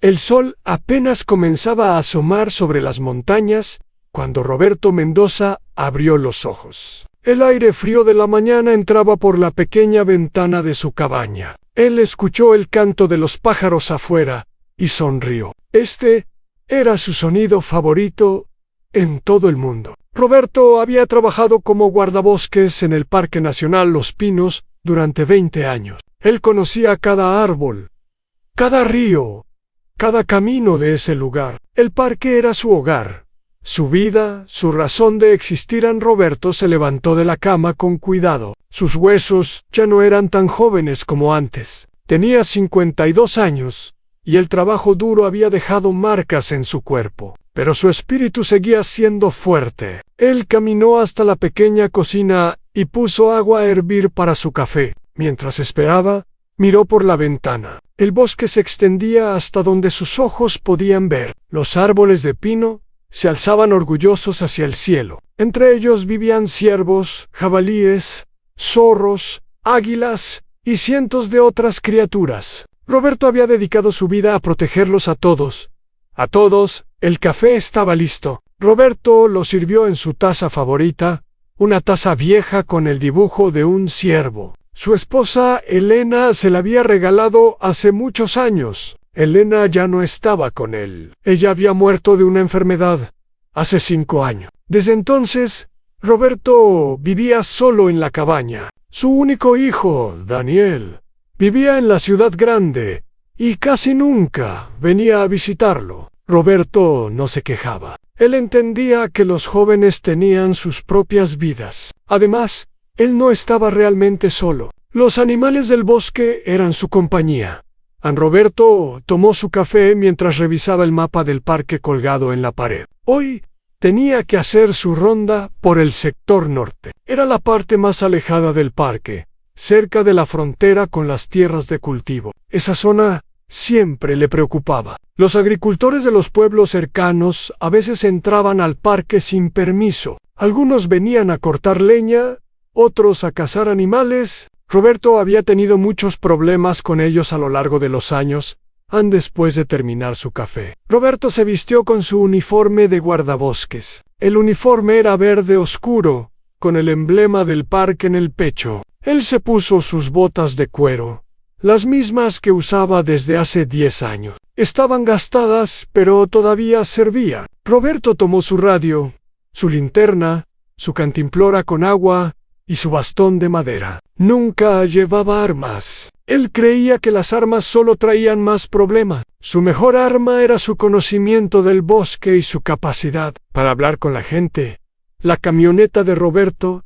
El sol apenas comenzaba a asomar sobre las montañas cuando Roberto Mendoza abrió los ojos. El aire frío de la mañana entraba por la pequeña ventana de su cabaña. Él escuchó el canto de los pájaros afuera y sonrió. Este era su sonido favorito en todo el mundo. Roberto había trabajado como guardabosques en el Parque Nacional Los Pinos durante 20 años. Él conocía cada árbol, cada río, cada camino de ese lugar. El parque era su hogar, su vida, su razón de existir. Roberto se levantó de la cama con cuidado. Sus huesos ya no eran tan jóvenes como antes. Tenía 52 años y el trabajo duro había dejado marcas en su cuerpo, pero su espíritu seguía siendo fuerte. Él caminó hasta la pequeña cocina y puso agua a hervir para su café. Mientras esperaba, miró por la ventana. El bosque se extendía hasta donde sus ojos podían ver. Los árboles de pino se alzaban orgullosos hacia el cielo. Entre ellos vivían ciervos, jabalíes, zorros, águilas y cientos de otras criaturas. Roberto había dedicado su vida a protegerlos a todos. A todos, el café estaba listo. Roberto lo sirvió en su taza favorita, una taza vieja con el dibujo de un ciervo. Su esposa, Elena, se la había regalado hace muchos años. Elena ya no estaba con él. Ella había muerto de una enfermedad hace 5 años. Desde entonces, Roberto vivía solo en la cabaña. Su único hijo, Daniel, vivía en la ciudad grande y casi nunca venía a visitarlo. Roberto no se quejaba. Él entendía que los jóvenes tenían sus propias vidas. Además, él no estaba realmente solo. Los animales del bosque eran su compañía. Roberto tomó su café mientras revisaba el mapa del parque colgado en la pared. Hoy tenía que hacer su ronda por el sector norte. Era la parte más alejada del parque, cerca de la frontera con las tierras de cultivo. Esa zona siempre le preocupaba. Los agricultores de los pueblos cercanos a veces entraban al parque sin permiso. Algunos venían a cortar leña, otros a cazar animales. Roberto había tenido muchos problemas con ellos a lo largo de los años, después de terminar su café. Roberto se vistió con su uniforme de guardabosques. El uniforme era verde oscuro, con el emblema del parque en el pecho. Él se puso sus botas de cuero, las mismas que usaba desde hace 10 años. Estaban gastadas, pero todavía servían. Roberto tomó su radio, su linterna, su cantimplora con agua y su bastón de madera. Nunca llevaba armas. Él creía que las armas solo traían más problemas. Su mejor arma era su conocimiento del bosque y su capacidad para hablar con la gente. La camioneta de Roberto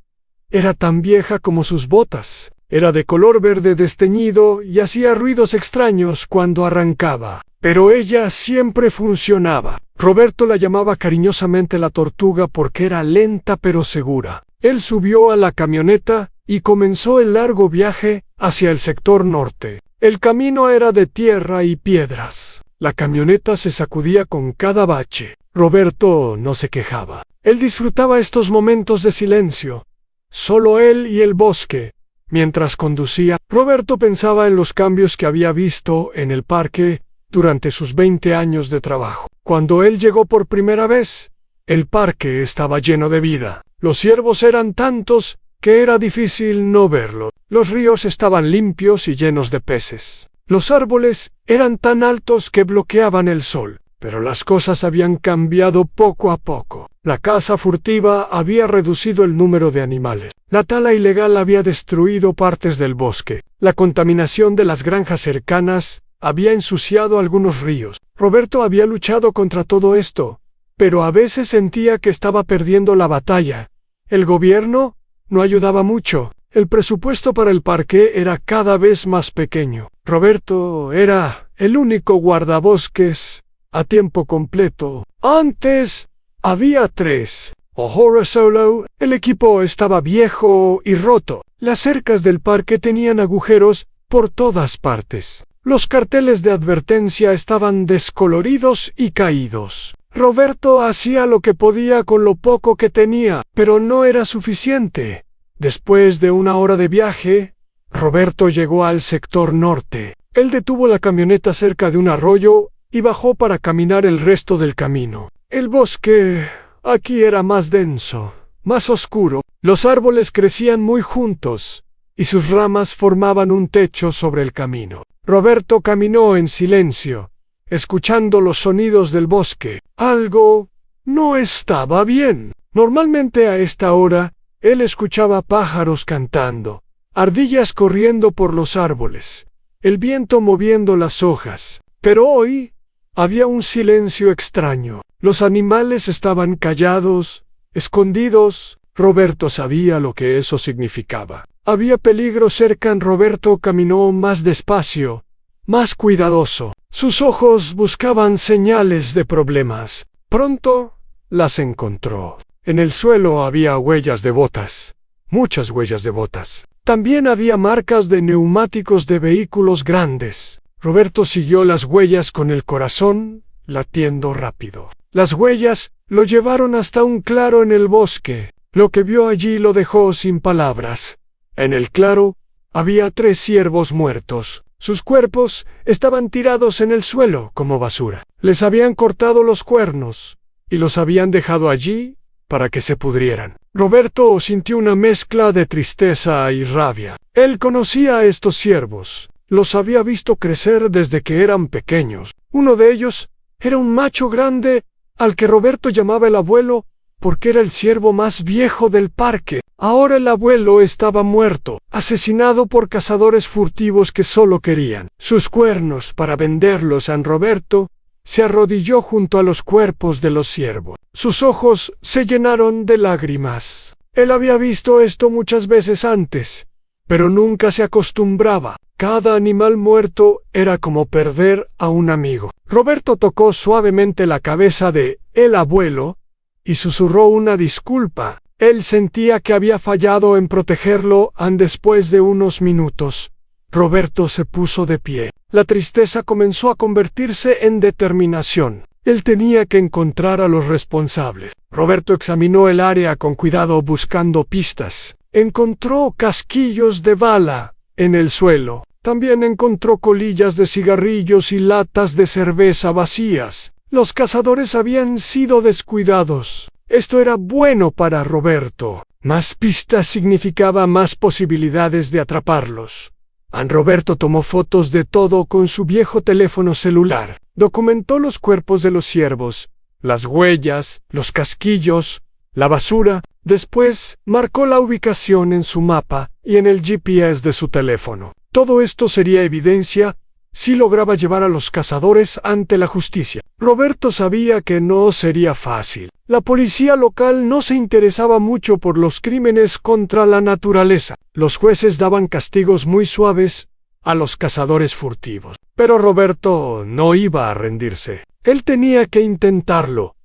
era tan vieja como sus botas. Era de color verde desteñido y hacía ruidos extraños cuando arrancaba. Pero ella siempre funcionaba. Roberto la llamaba cariñosamente la tortuga porque era lenta pero segura. Él subió a la camioneta y comenzó el largo viaje hacia el sector norte. El camino era de tierra y piedras. La camioneta se sacudía con cada bache. Roberto no se quejaba. Él disfrutaba estos momentos de silencio. Solo él y el bosque. Mientras conducía, Roberto pensaba en los cambios que había visto en el parque durante sus 20 años de trabajo. Cuando él llegó por primera vez, el parque estaba lleno de vida. Los ciervos eran tantos que era difícil no verlos. Los ríos estaban limpios y llenos de peces. Los árboles eran tan altos que bloqueaban el sol. Pero las cosas habían cambiado poco a poco. La caza furtiva había reducido el número de animales. La tala ilegal había destruido partes del bosque. La contaminación de las granjas cercanas había ensuciado algunos ríos. Roberto había luchado contra todo esto, pero a veces sentía que estaba perdiendo la batalla. El gobierno no ayudaba mucho. El presupuesto para el parque era cada vez más pequeño. Roberto era el único guardabosques a tiempo completo. Antes había 3. Ahora solo, el equipo estaba viejo y roto. Las cercas del parque tenían agujeros por todas partes. Los carteles de advertencia estaban descoloridos y caídos. Roberto hacía lo que podía con lo poco que tenía, pero no era suficiente. Después de 1 hora de viaje, Roberto llegó al sector norte. Él detuvo la camioneta cerca de un arroyo y bajó para caminar el resto del camino. El bosque aquí era más denso, más oscuro. Los árboles crecían muy juntos, y sus ramas formaban un techo sobre el camino. Roberto caminó en silencio, escuchando los sonidos del bosque. Algo no estaba bien. Normalmente a esta hora, él escuchaba pájaros cantando, ardillas corriendo por los árboles, el viento moviendo las hojas. Pero hoy había un silencio extraño. Los animales estaban callados, escondidos. Roberto sabía lo que eso significaba. Había peligro cerca. Roberto caminó más despacio, más cuidadoso. Sus ojos buscaban señales de problemas. Pronto las encontró. En el suelo había huellas de botas, muchas huellas de botas. También había marcas de neumáticos de vehículos grandes. Roberto siguió las huellas con el corazón latiendo rápido. Las huellas lo llevaron hasta un claro en el bosque. Lo que vio allí lo dejó sin palabras. En el claro había 3 ciervos muertos. Sus cuerpos estaban tirados en el suelo como basura. Les habían cortado los cuernos y los habían dejado allí para que se pudrieran. Roberto sintió una mezcla de tristeza y rabia. Él conocía a estos ciervos. Los había visto crecer desde que eran pequeños. Uno de ellos era un macho grande al que Roberto llamaba el abuelo porque era el ciervo más viejo del parque. Ahora el abuelo estaba muerto, asesinado por cazadores furtivos que solo querían sus cuernos para venderlos. San Roberto se arrodilló junto a los cuerpos de los ciervos. Sus ojos se llenaron de lágrimas. Él había visto esto muchas veces antes, pero nunca se acostumbraba. Cada animal muerto era como perder a un amigo. Roberto tocó suavemente la cabeza de el abuelo y susurró una disculpa. Él sentía que había fallado en protegerlo. Después de unos minutos, Roberto se puso de pie. La tristeza comenzó a convertirse en determinación. Él tenía que encontrar a los responsables. Roberto examinó el área con cuidado buscando pistas. Encontró casquillos de bala en el suelo. También encontró colillas de cigarrillos y latas de cerveza vacías. Los cazadores habían sido descuidados. Esto era bueno para Roberto. Más pistas significaba más posibilidades de atraparlos. Roberto tomó fotos de todo con su viejo teléfono celular. Documentó los cuerpos de los ciervos, las huellas, los casquillos, la basura. Después marcó la ubicación en su mapa y en el GPS de su teléfono. Todo esto sería evidencia si lograba llevar a los cazadores ante la justicia. Roberto sabía que no sería fácil. La policía local no se interesaba mucho por los crímenes contra la naturaleza. Los jueces daban castigos muy suaves a los cazadores furtivos. Pero Roberto no iba a rendirse. Él tenía que intentarlo.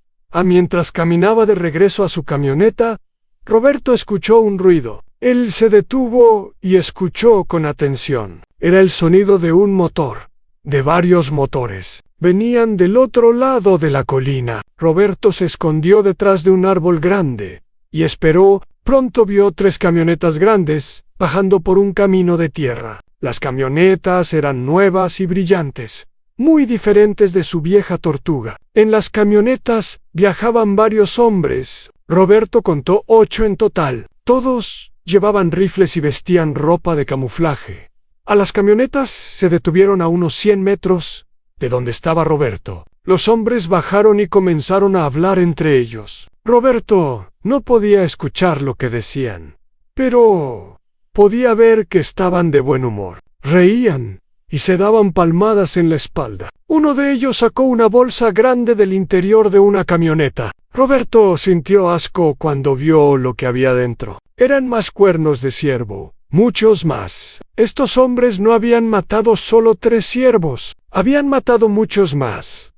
Mientras caminaba de regreso a su camioneta, Roberto escuchó un ruido. Él se detuvo y escuchó con atención. Era el sonido de un motor, de varios motores. Venían del otro lado de la colina. Roberto se escondió detrás de un árbol grande y esperó. Pronto vio 3 camionetas grandes bajando por un camino de tierra. Las camionetas eran nuevas y brillantes, muy diferentes de su vieja Tortuga. En las camionetas viajaban varios hombres. Roberto contó 8 en total. Todos llevaban rifles y vestían ropa de camuflaje. Las camionetas se detuvieron a unos 100 metros de donde estaba Roberto. Los hombres bajaron y comenzaron a hablar entre ellos. Roberto no podía escuchar lo que decían, pero podía ver que estaban de buen humor. Reían y se daban palmadas en la espalda. Uno de ellos sacó una bolsa grande del interior de una camioneta. Roberto sintió asco cuando vio lo que había dentro. Eran más cuernos de ciervo, muchos más. Estos hombres no habían matado solo 3 ciervos, habían matado muchos más.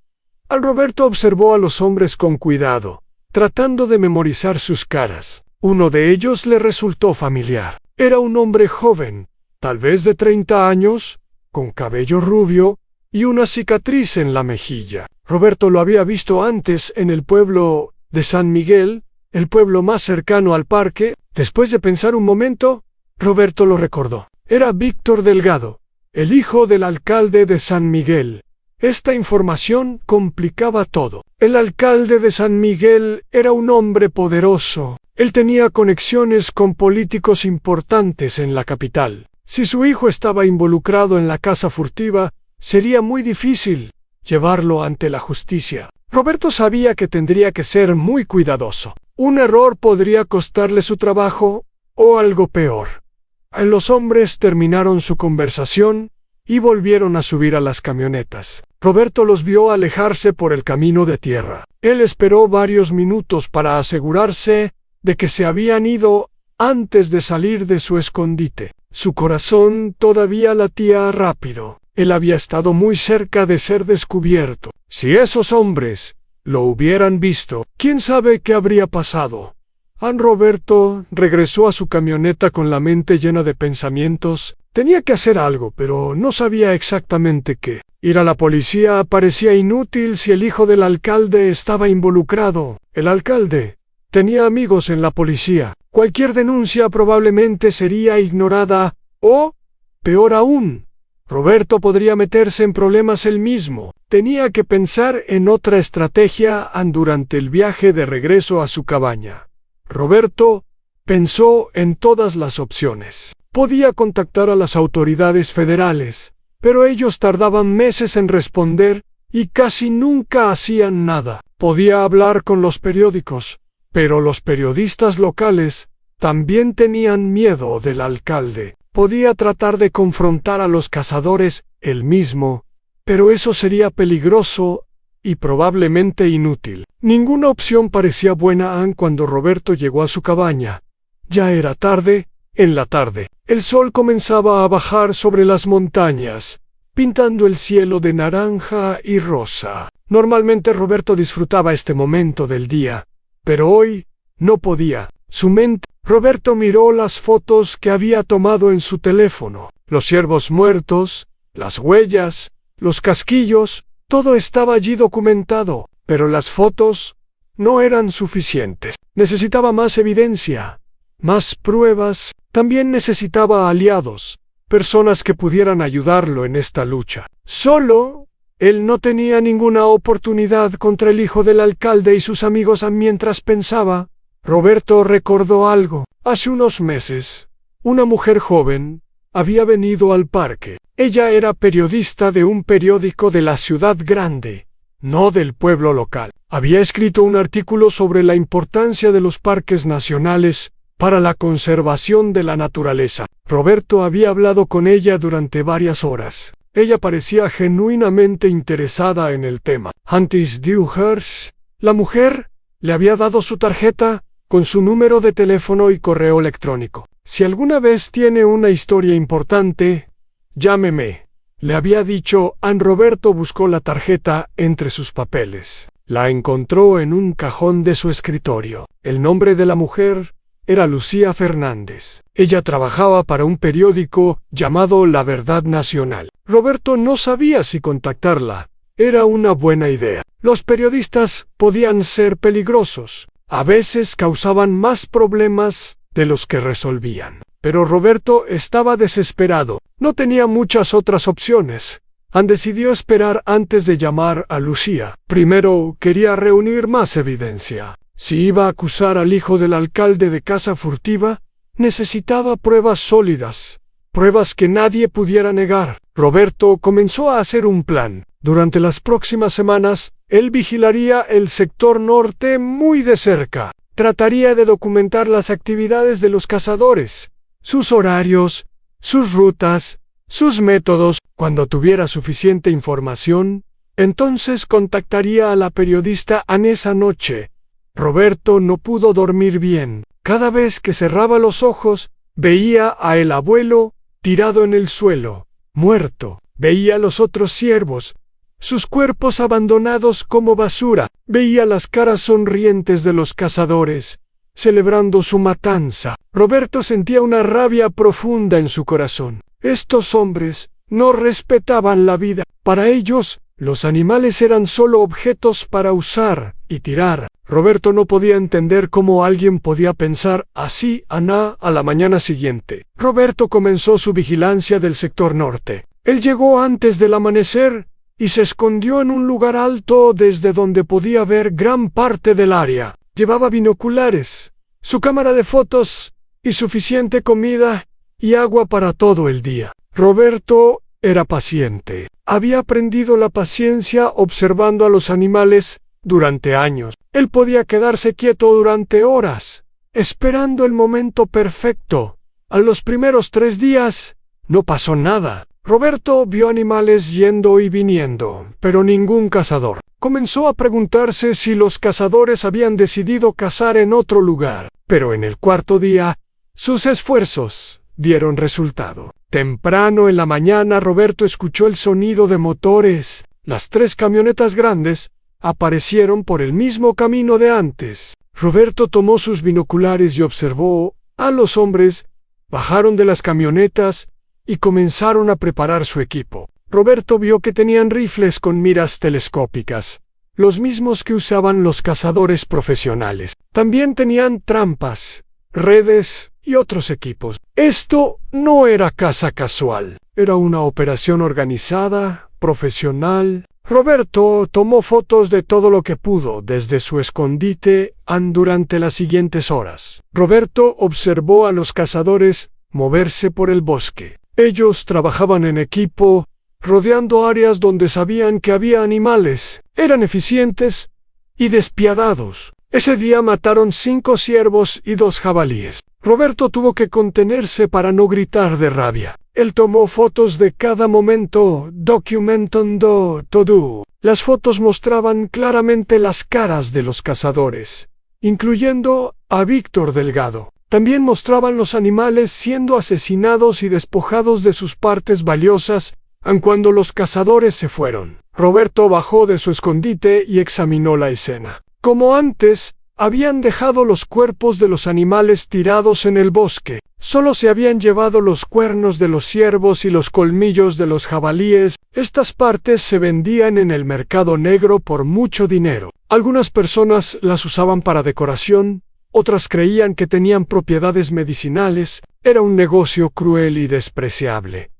Roberto observó a los hombres con cuidado, tratando de memorizar sus caras. Uno de ellos le resultó familiar. Era un hombre joven, tal vez de 30 años, con cabello rubio y una cicatriz en la mejilla. Roberto lo había visto antes en el pueblo de San Miguel, el pueblo más cercano al parque. Después de pensar un momento, Roberto lo recordó. Era Víctor Delgado, el hijo del alcalde de San Miguel. Esta información complicaba todo. El alcalde de San Miguel era un hombre poderoso. Él tenía conexiones con políticos importantes en la capital. Si su hijo estaba involucrado en la casa furtiva, sería muy difícil llevarlo ante la justicia. Roberto sabía que tendría que ser muy cuidadoso. Un error podría costarle su trabajo o algo peor. Los hombres terminaron su conversación y volvieron a subir a las camionetas. Roberto los vio alejarse por el camino de tierra. Él esperó varios minutos para asegurarse de que se habían ido antes de salir de su escondite. Su corazón todavía latía rápido. Él había estado muy cerca de ser descubierto. Si esos hombres lo hubieran visto, ¿quién sabe qué habría pasado? Roberto regresó a su camioneta con la mente llena de pensamientos. Tenía que hacer algo, pero no sabía exactamente qué. Ir a la policía parecía inútil si el hijo del alcalde estaba involucrado. El alcalde tenía amigos en la policía. Cualquier denuncia probablemente sería ignorada o, peor aún, Roberto podría meterse en problemas él mismo. Tenía que pensar en otra estrategia durante el viaje de regreso a su cabaña. Roberto pensó en todas las opciones. Podía contactar a las autoridades federales, pero ellos tardaban meses en responder y casi nunca hacían nada. Podía hablar con los periódicos, pero los periodistas locales también tenían miedo del alcalde. Podía tratar de confrontar a los cazadores él mismo, pero eso sería peligroso y probablemente inútil. Ninguna opción parecía buena cuando Roberto llegó a su cabaña. Ya era tarde, en la tarde. El sol comenzaba a bajar sobre las montañas, pintando el cielo de naranja y rosa. Normalmente Roberto disfrutaba este momento del día, pero hoy no podía. Roberto miró las fotos que había tomado en su teléfono. Los ciervos muertos, las huellas, los casquillos, todo estaba allí documentado, pero las fotos no eran suficientes. Necesitaba más evidencia, más pruebas. También necesitaba aliados, personas que pudieran ayudarlo en esta lucha. Solo él no tenía ninguna oportunidad contra el hijo del alcalde y sus amigos. Mientras pensaba, Roberto recordó algo. Hace unos meses, una mujer joven había venido al parque. Ella era periodista de un periódico de la ciudad grande, no del pueblo local. Había escrito un artículo sobre la importancia de los parques nacionales para la conservación de la naturaleza. Roberto había hablado con ella durante varias horas. Ella parecía genuinamente interesada en el tema. Antes Dewhurst, la mujer, le había dado su tarjeta con su número de teléfono y correo electrónico. Si alguna vez tiene una historia importante, llámeme, le había dicho. Roberto buscó la tarjeta entre sus papeles. La encontró en un cajón de su escritorio. El nombre de la mujer era Lucía Fernández. Ella trabajaba para un periódico llamado La Verdad Nacional. Roberto no sabía si contactarla. Era una buena idea. Los periodistas podían ser peligrosos. A veces causaban más problemas de los que resolvían. Pero Roberto estaba desesperado. No tenía muchas otras opciones. Decidió esperar antes de llamar a Lucía. Primero quería reunir más evidencia. Si iba a acusar al hijo del alcalde de caza furtiva, necesitaba pruebas sólidas, pruebas que nadie pudiera negar. Roberto comenzó a hacer un plan. Durante las próximas semanas, él vigilaría el sector norte muy de cerca. Trataría de documentar las actividades de los cazadores, sus horarios, sus rutas, sus métodos. Cuando tuviera suficiente información, entonces contactaría a la periodista esa noche. Roberto no pudo dormir bien. Cada vez que cerraba los ojos, veía a el abuelo tirado en el suelo, muerto. Veía a los otros ciervos, sus cuerpos abandonados como basura. Veía las caras sonrientes de los cazadores, celebrando su matanza. Roberto sentía una rabia profunda en su corazón. Estos hombres no respetaban la vida. Para ellos, los animales eran solo objetos para usar y tirar. Roberto no podía entender cómo alguien podía pensar así a la mañana siguiente. Roberto comenzó su vigilancia del sector norte. Él llegó antes del amanecer y se escondió en un lugar alto desde donde podía ver gran parte del área. Llevaba binoculares, su cámara de fotos y suficiente comida y agua para todo el día. Roberto era paciente. Había aprendido la paciencia observando a los animales durante años. Él podía quedarse quieto durante horas, esperando el momento perfecto. A los primeros 3 días, no pasó nada. Roberto vio animales yendo y viniendo, pero ningún cazador. Comenzó a preguntarse si los cazadores habían decidido cazar en otro lugar. Pero en el 4.º día, sus esfuerzos dieron resultado. Temprano en la mañana, Roberto escuchó el sonido de motores. Las 3 camionetas grandes aparecieron por el mismo camino de antes. Roberto tomó sus binoculares y observó a los hombres. Bajaron de las camionetas y comenzaron a preparar su equipo. Roberto vio que tenían rifles con miras telescópicas, los mismos que usaban los cazadores profesionales. También tenían trampas, redes y otros equipos. Esto no era caza casual, era una operación organizada, profesional. Roberto tomó fotos de todo lo que pudo desde su escondite durante las siguientes horas. Roberto observó a los cazadores moverse por el bosque. Ellos trabajaban en equipo, rodeando áreas donde sabían que había animales. Eran eficientes y despiadados. Ese día mataron 5 ciervos y 2 jabalíes. Roberto tuvo que contenerse para no gritar de rabia. Él tomó fotos de cada momento, documentando todo. Las fotos mostraban claramente las caras de los cazadores, incluyendo a Víctor Delgado. También mostraban los animales siendo asesinados y despojados de sus partes valiosas, aun cuando los cazadores se fueron. Roberto bajó de su escondite y examinó la escena. Como antes, habían dejado los cuerpos de los animales tirados en el bosque. Solo se habían llevado los cuernos de los ciervos y los colmillos de los jabalíes. Estas partes se vendían en el mercado negro por mucho dinero. Algunas personas las usaban para decoración, otras creían que tenían propiedades medicinales. Era un negocio cruel y despreciable.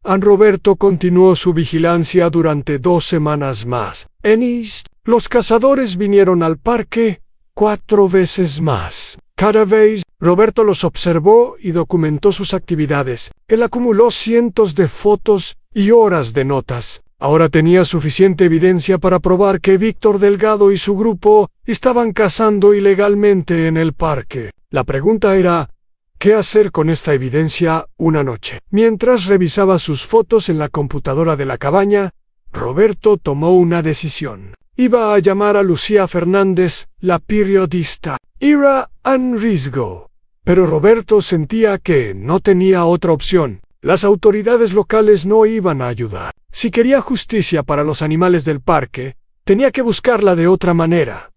Roberto continuó su vigilancia durante 2 semanas más. En East, los cazadores vinieron al parque 4 veces más. Cada vez, Roberto los observó y documentó sus actividades. Él acumuló cientos de fotos y horas de notas. Ahora tenía suficiente evidencia para probar que Víctor Delgado y su grupo estaban cazando ilegalmente en el parque. La pregunta era, ¿qué hacer con esta evidencia una noche? Mientras revisaba sus fotos en la computadora de la cabaña, Roberto tomó una decisión. Iba a llamar a Lucía Fernández, la periodista. Era un riesgo, pero Roberto sentía que no tenía otra opción. Las autoridades locales no iban a ayudar. Si quería justicia para los animales del parque, tenía que buscarla de otra manera.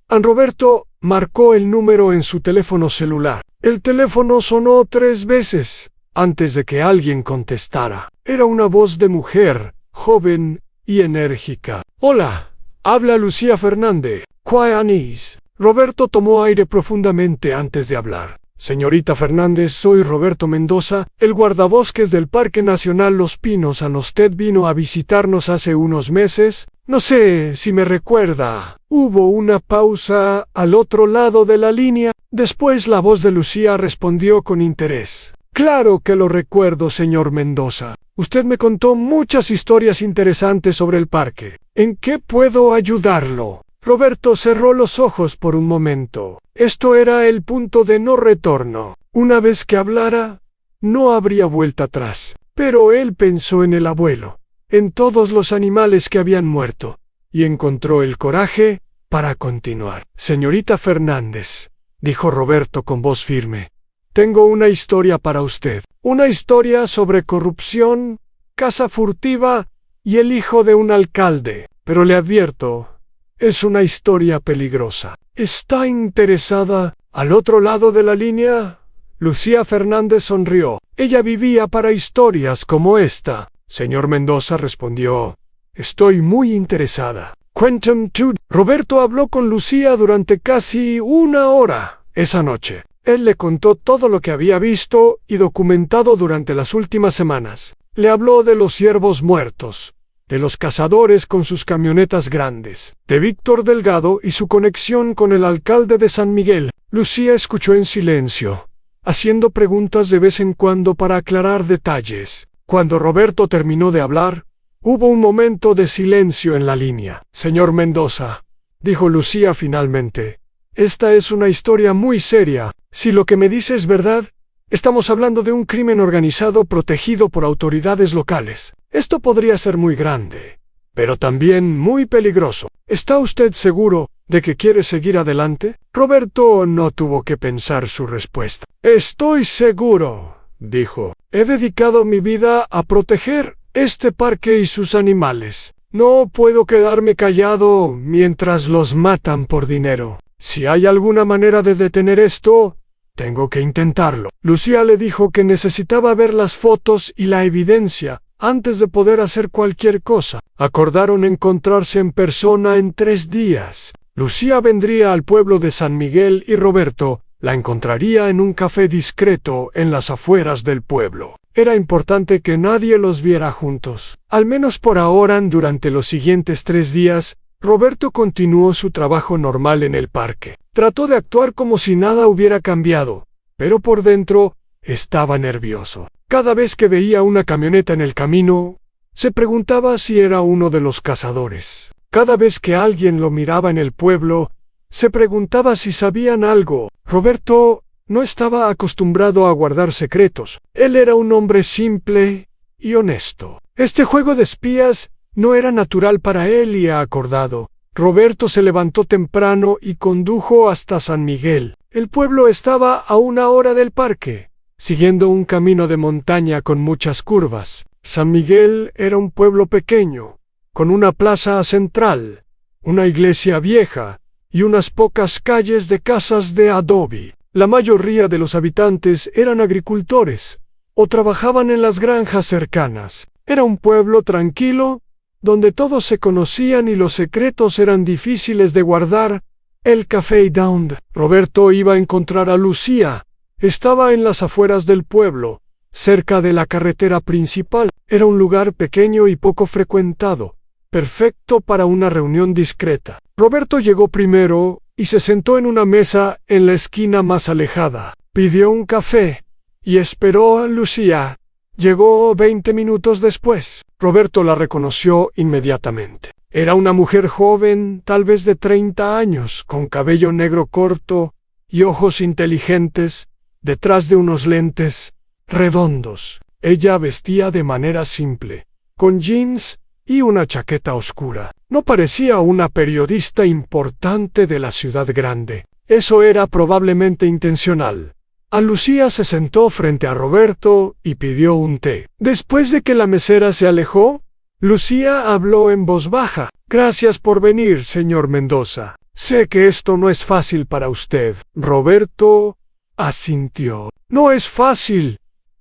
Roberto marcó el número en su teléfono celular. El teléfono sonó 3 veces antes de que alguien contestara. Era una voz de mujer, joven y enérgica. Hola, habla Lucía Fernández. Quianis. Roberto tomó aire profundamente antes de hablar. Señorita Fernández, soy Roberto Mendoza, el guardabosques del Parque Nacional Los Pinos. Usted vino a visitarnos hace unos meses. No sé si me recuerda. Hubo una pausa al otro lado de la línea. Después la voz de Lucía respondió con interés. Claro que lo recuerdo, señor Mendoza. Usted me contó muchas historias interesantes sobre el parque. ¿En qué puedo ayudarlo? Roberto cerró los ojos por un momento. Esto era el punto de no retorno. Una vez que hablara, no habría vuelta atrás. Pero él pensó en el abuelo, en todos los animales que habían muerto, y encontró el coraje para continuar. Señorita Fernández, dijo Roberto con voz firme, tengo una historia para usted. Una historia sobre corrupción, caza furtiva y el hijo de un alcalde. Pero le advierto, es una historia peligrosa. ¿Está interesada al otro lado de la línea? Lucía Fernández sonrió. Ella vivía para historias como esta. Señor Mendoza respondió, estoy muy interesada. Cuéntame tú. Roberto habló con Lucía durante casi 1 hora esa noche. Él le contó todo lo que había visto y documentado durante las últimas semanas. Le habló de los ciervos muertos, de los cazadores con sus camionetas grandes, de Víctor Delgado y su conexión con el alcalde de San Miguel. Lucía escuchó en silencio, haciendo preguntas de vez en cuando para aclarar detalles. Cuando Roberto terminó de hablar, hubo un momento de silencio en la línea. Señor Mendoza, dijo Lucía finalmente, esta es una historia muy seria. Si lo que me dice es verdad, estamos hablando de un crimen organizado protegido por autoridades locales. Esto podría ser muy grande, pero también muy peligroso. ¿Está usted seguro de que quiere seguir adelante? Roberto no tuvo que pensar su respuesta. Estoy seguro, dijo. He dedicado mi vida a proteger este parque y sus animales. No puedo quedarme callado mientras los matan por dinero. Si hay alguna manera de detener esto, tengo que intentarlo. Lucía le dijo que necesitaba ver las fotos y la evidencia antes de poder hacer cualquier cosa. Acordaron encontrarse en persona en 3 días. Lucía vendría al pueblo de San Miguel y Roberto la encontraría en un café discreto en las afueras del pueblo. Era importante que nadie los viera juntos. Al menos por ahora, durante los siguientes 3 días, Roberto continuó su trabajo normal en el parque. Trató de actuar como si nada hubiera cambiado, pero por dentro estaba nervioso. Cada vez que veía una camioneta en el camino, se preguntaba si era uno de los cazadores. Cada vez que alguien lo miraba en el pueblo, se preguntaba si sabían algo. Roberto no estaba acostumbrado a guardar secretos. Él era un hombre simple y honesto. Este juego de espías no era natural para él y acordado. Roberto se levantó temprano y condujo hasta San Miguel. El pueblo estaba a 1 hora del parque, siguiendo un camino de montaña con muchas curvas. San Miguel era un pueblo pequeño, con una plaza central, una iglesia vieja y unas pocas calles de casas de adobe. La mayoría de los habitantes eran agricultores o trabajaban en las granjas cercanas. Era un pueblo tranquilo, donde todos se conocían y los secretos eran difíciles de guardar. El Café Down. Roberto iba a encontrar a Lucía. Estaba en las afueras del pueblo, cerca de la carretera principal. Era un lugar pequeño y poco frecuentado, perfecto para una reunión discreta. Roberto llegó primero y se sentó en una mesa en la esquina más alejada. Pidió un café y esperó a Lucía. Llegó 20 minutos después. Roberto la reconoció inmediatamente. Era una mujer joven, tal vez de 30 años, con cabello negro corto y ojos inteligentes, detrás de unos lentes redondos. Ella vestía de manera simple, con jeans y una chaqueta oscura. No parecía una periodista importante de la ciudad grande. Eso era probablemente intencional. A Lucía se sentó frente a Roberto y pidió un té. Después de que la mesera se alejó, Lucía habló en voz baja. Gracias por venir, señor Mendoza. Sé que esto no es fácil para usted. Roberto asintió. No es fácil,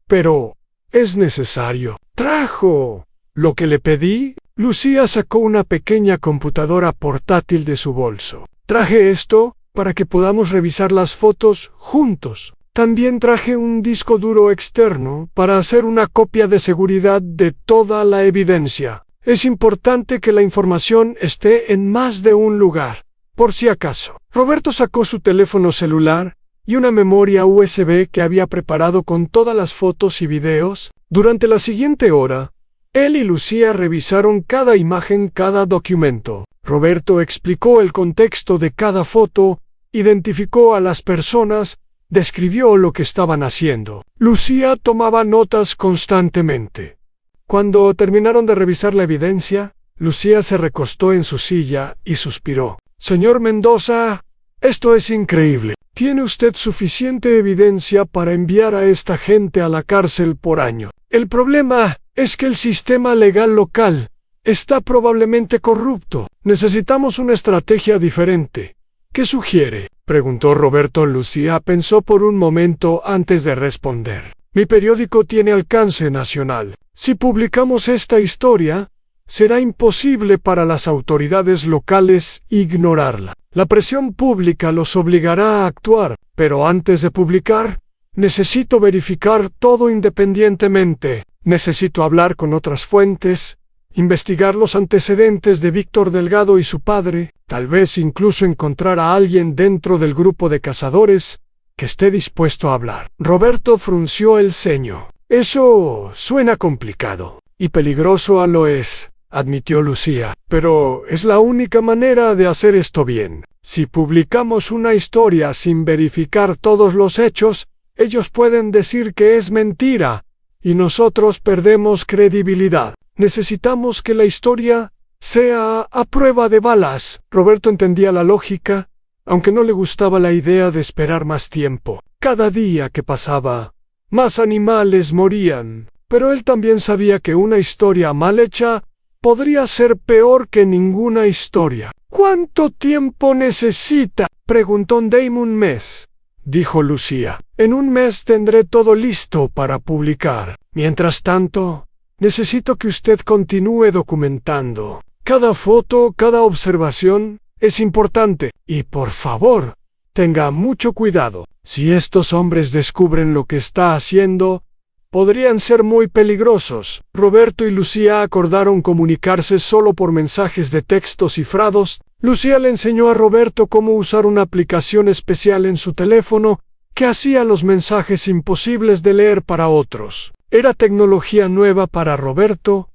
pero es necesario. ¿Trajo lo que le pedí? Lucía sacó una pequeña computadora portátil de su bolso. Traje esto para que podamos revisar las fotos juntos. También traje un disco duro externo para hacer una copia de seguridad de toda la evidencia. Es importante que la información esté en más de un lugar, por si acaso. Roberto sacó su teléfono celular y una memoria USB que había preparado con todas las fotos y videos. Durante la siguiente hora, él y Lucía revisaron cada imagen, cada documento. Roberto explicó el contexto de cada foto, identificó a las personas, describió lo que estaban haciendo. Lucía tomaba notas constantemente. Cuando terminaron de revisar la evidencia, Lucía se recostó en su silla y suspiró. Señor Mendoza, esto es increíble. ¿Tiene usted suficiente evidencia para enviar a esta gente a la cárcel por año? El problema es que el sistema legal local está probablemente corrupto. Necesitamos una estrategia diferente. ¿Qué sugiere?, preguntó Roberto. Lucía pensó por un momento antes de responder. Mi periódico tiene alcance nacional. Si publicamos esta historia, será imposible para las autoridades locales ignorarla. La presión pública los obligará a actuar, pero antes de publicar, necesito verificar todo independientemente. Necesito hablar con otras fuentes investigar los antecedentes de Víctor Delgado y su padre, tal vez incluso encontrar a alguien dentro del grupo de cazadores que esté dispuesto a hablar. Roberto frunció el ceño. Eso suena complicado. Y peligroso lo es, admitió Lucía. Pero es la única manera de hacer esto bien. Si publicamos una historia sin verificar todos los hechos, ellos pueden decir que es mentira, y nosotros perdemos credibilidad. Necesitamos que la historia sea a prueba de balas. Roberto entendía la lógica, aunque no le gustaba la idea de esperar más tiempo. Cada día que pasaba, más animales morían, pero él también sabía que una historia mal hecha podría ser peor que ninguna historia. ¿Cuánto tiempo necesita?, preguntó en un mes, dijo Lucía. En un mes tendré todo listo para publicar. Mientras tanto, necesito que usted continúe documentando. Cada foto, cada observación es importante. Y por favor, tenga mucho cuidado. Si estos hombres descubren lo que está haciendo, podrían ser muy peligrosos. Roberto y Lucía acordaron comunicarse solo por mensajes de texto cifrados. Lucía le enseñó a Roberto cómo usar una aplicación especial en su teléfono que hacía los mensajes imposibles de leer para otros. Era tecnología nueva para Roberto,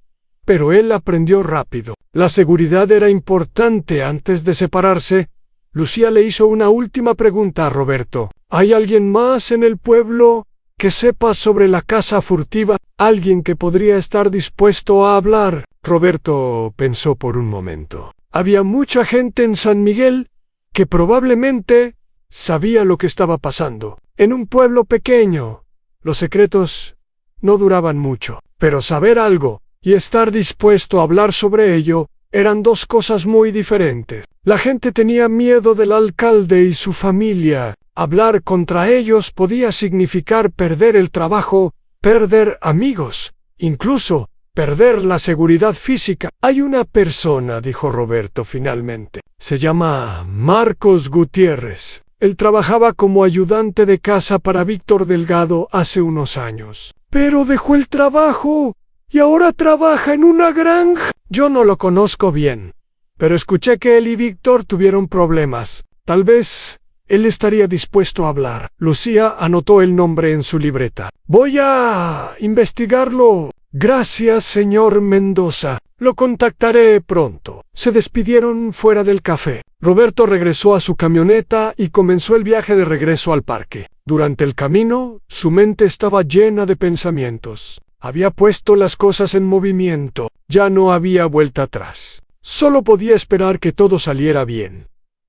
pero él aprendió rápido. La seguridad era importante. Antes de separarse, Lucía le hizo una última pregunta a Roberto. ¿Hay alguien más en el pueblo que sepa sobre la caza furtiva? ¿Alguien que podría estar dispuesto a hablar? Roberto pensó por un momento. Había mucha gente en San Miguel que probablemente sabía lo que estaba pasando. En un pueblo pequeño, los secretos no duraban mucho. Pero saber algo y estar dispuesto a hablar sobre ello eran dos cosas muy diferentes. La gente tenía miedo del alcalde y su familia. Hablar contra ellos podía significar perder el trabajo, perder amigos, incluso perder la seguridad física. Hay una persona, dijo Roberto finalmente. Se llama Marcos Gutiérrez. Él trabajaba como ayudante de casa para Víctor Delgado hace unos años. Pero dejó el trabajo y ahora trabaja en una granja. Yo no lo conozco bien, pero escuché que él y Víctor tuvieron problemas. Tal vez él estaría dispuesto a hablar. Lucía anotó el nombre en su libreta. Voy a investigarlo. Gracias, señor Mendoza. Lo contactaré pronto. Se despidieron fuera del café. Roberto regresó a su camioneta y comenzó el viaje de regreso al parque. Durante el camino, su mente estaba llena de pensamientos. Había puesto las cosas en movimiento. Ya no había vuelta atrás. Solo podía esperar que todo saliera bien.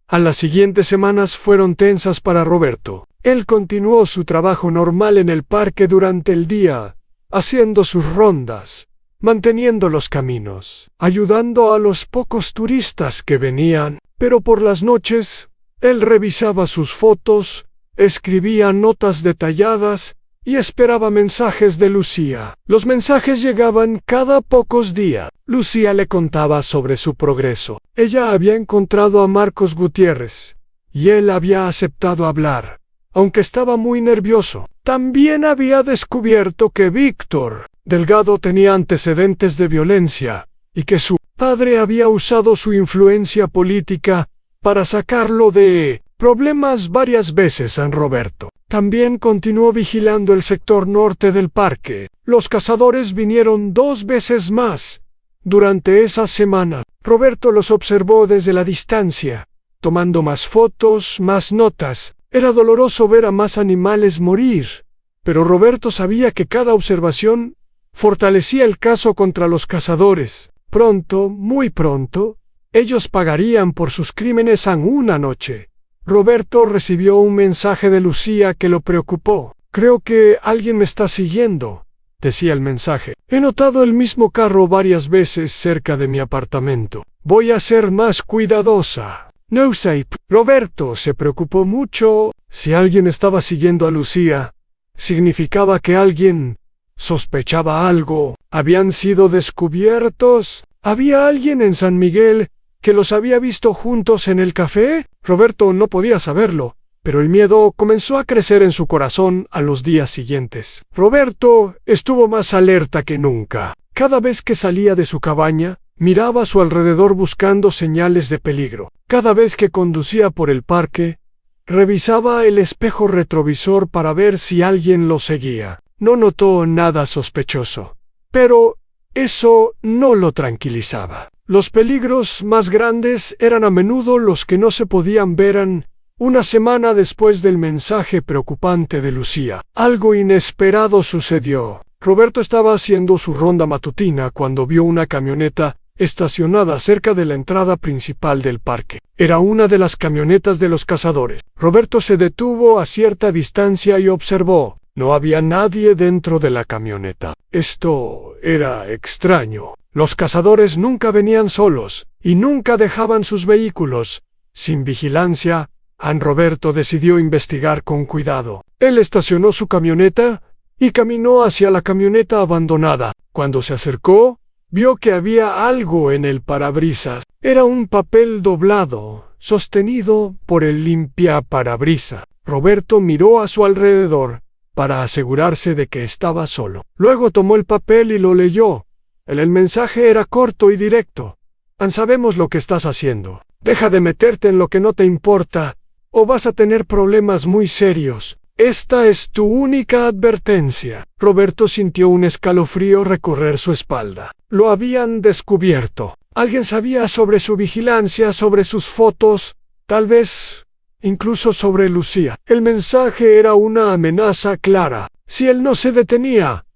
A las siguientes semanas fueron tensas para Roberto. Él continuó su trabajo normal en el parque durante el día, haciendo sus rondas, manteniendo los caminos, ayudando a los pocos turistas que venían, pero por las noches, él revisaba sus fotos, escribía notas detalladas y esperaba mensajes de Lucía. Los mensajes llegaban cada pocos días. Lucía le contaba sobre su progreso. Ella había encontrado a Marcos Gutiérrez, y él había aceptado hablar, aunque estaba muy nervioso. También había descubierto que Víctor Delgado tenía antecedentes de violencia, y que su padre había usado su influencia política para sacarlo de problemas varias veces en Roberto. También continuó vigilando el sector norte del parque. Los cazadores vinieron 2 veces más durante esa semana. Roberto los observó desde la distancia, tomando más fotos, más notas. Era doloroso ver a más animales morir, pero Roberto sabía que cada observación fortalecía el caso contra los cazadores. Pronto, muy pronto, ellos pagarían por sus crímenes en una noche. Roberto recibió un mensaje de Lucía que lo preocupó. Creo que alguien me está siguiendo, decía el mensaje. He notado el mismo carro varias veces cerca de mi apartamento. Voy a ser más cuidadosa. No sé. Roberto se preocupó mucho. Si alguien estaba siguiendo a Lucía, significaba que alguien sospechaba algo. ¿Habían sido descubiertos? ¿Había alguien en San Miguel que los había visto juntos en el café? Roberto no podía saberlo, pero el miedo comenzó a crecer en su corazón a los días siguientes. Roberto estuvo más alerta que nunca. Cada vez que salía de su cabaña, miraba a su alrededor buscando señales de peligro. Cada vez que conducía por el parque, revisaba el espejo retrovisor para ver si alguien lo seguía. No notó nada sospechoso, pero eso no lo tranquilizaba. Los peligros más grandes eran a menudo los que no se podían ver. Una semana después del mensaje preocupante de Lucía, algo inesperado sucedió. Roberto estaba haciendo su ronda matutina cuando vio una camioneta estacionada cerca de la entrada principal del parque. Era una de las camionetas de los cazadores. Roberto se detuvo a cierta distancia y observó. No había nadie dentro de la camioneta. Esto era extraño. Los cazadores nunca venían solos y nunca dejaban sus vehículos sin vigilancia. Roberto decidió investigar con cuidado. Él estacionó su camioneta y caminó hacia la camioneta abandonada. Cuando se acercó, vio que había algo en el parabrisas. Era un papel doblado, sostenido por el limpiaparabrisas. Roberto miró a su alrededor para asegurarse de que estaba solo. Luego tomó el papel y lo leyó. El mensaje era corto y directo. Sabemos lo que estás haciendo. Deja de meterte en lo que no te importa, o vas a tener problemas muy serios. Esta es tu única advertencia. Roberto sintió un escalofrío recorrer su espalda. Lo habían descubierto. Alguien sabía sobre su vigilancia, sobre sus fotos, tal vez incluso sobre Lucía. El mensaje era una amenaza clara. Si él no se detenía,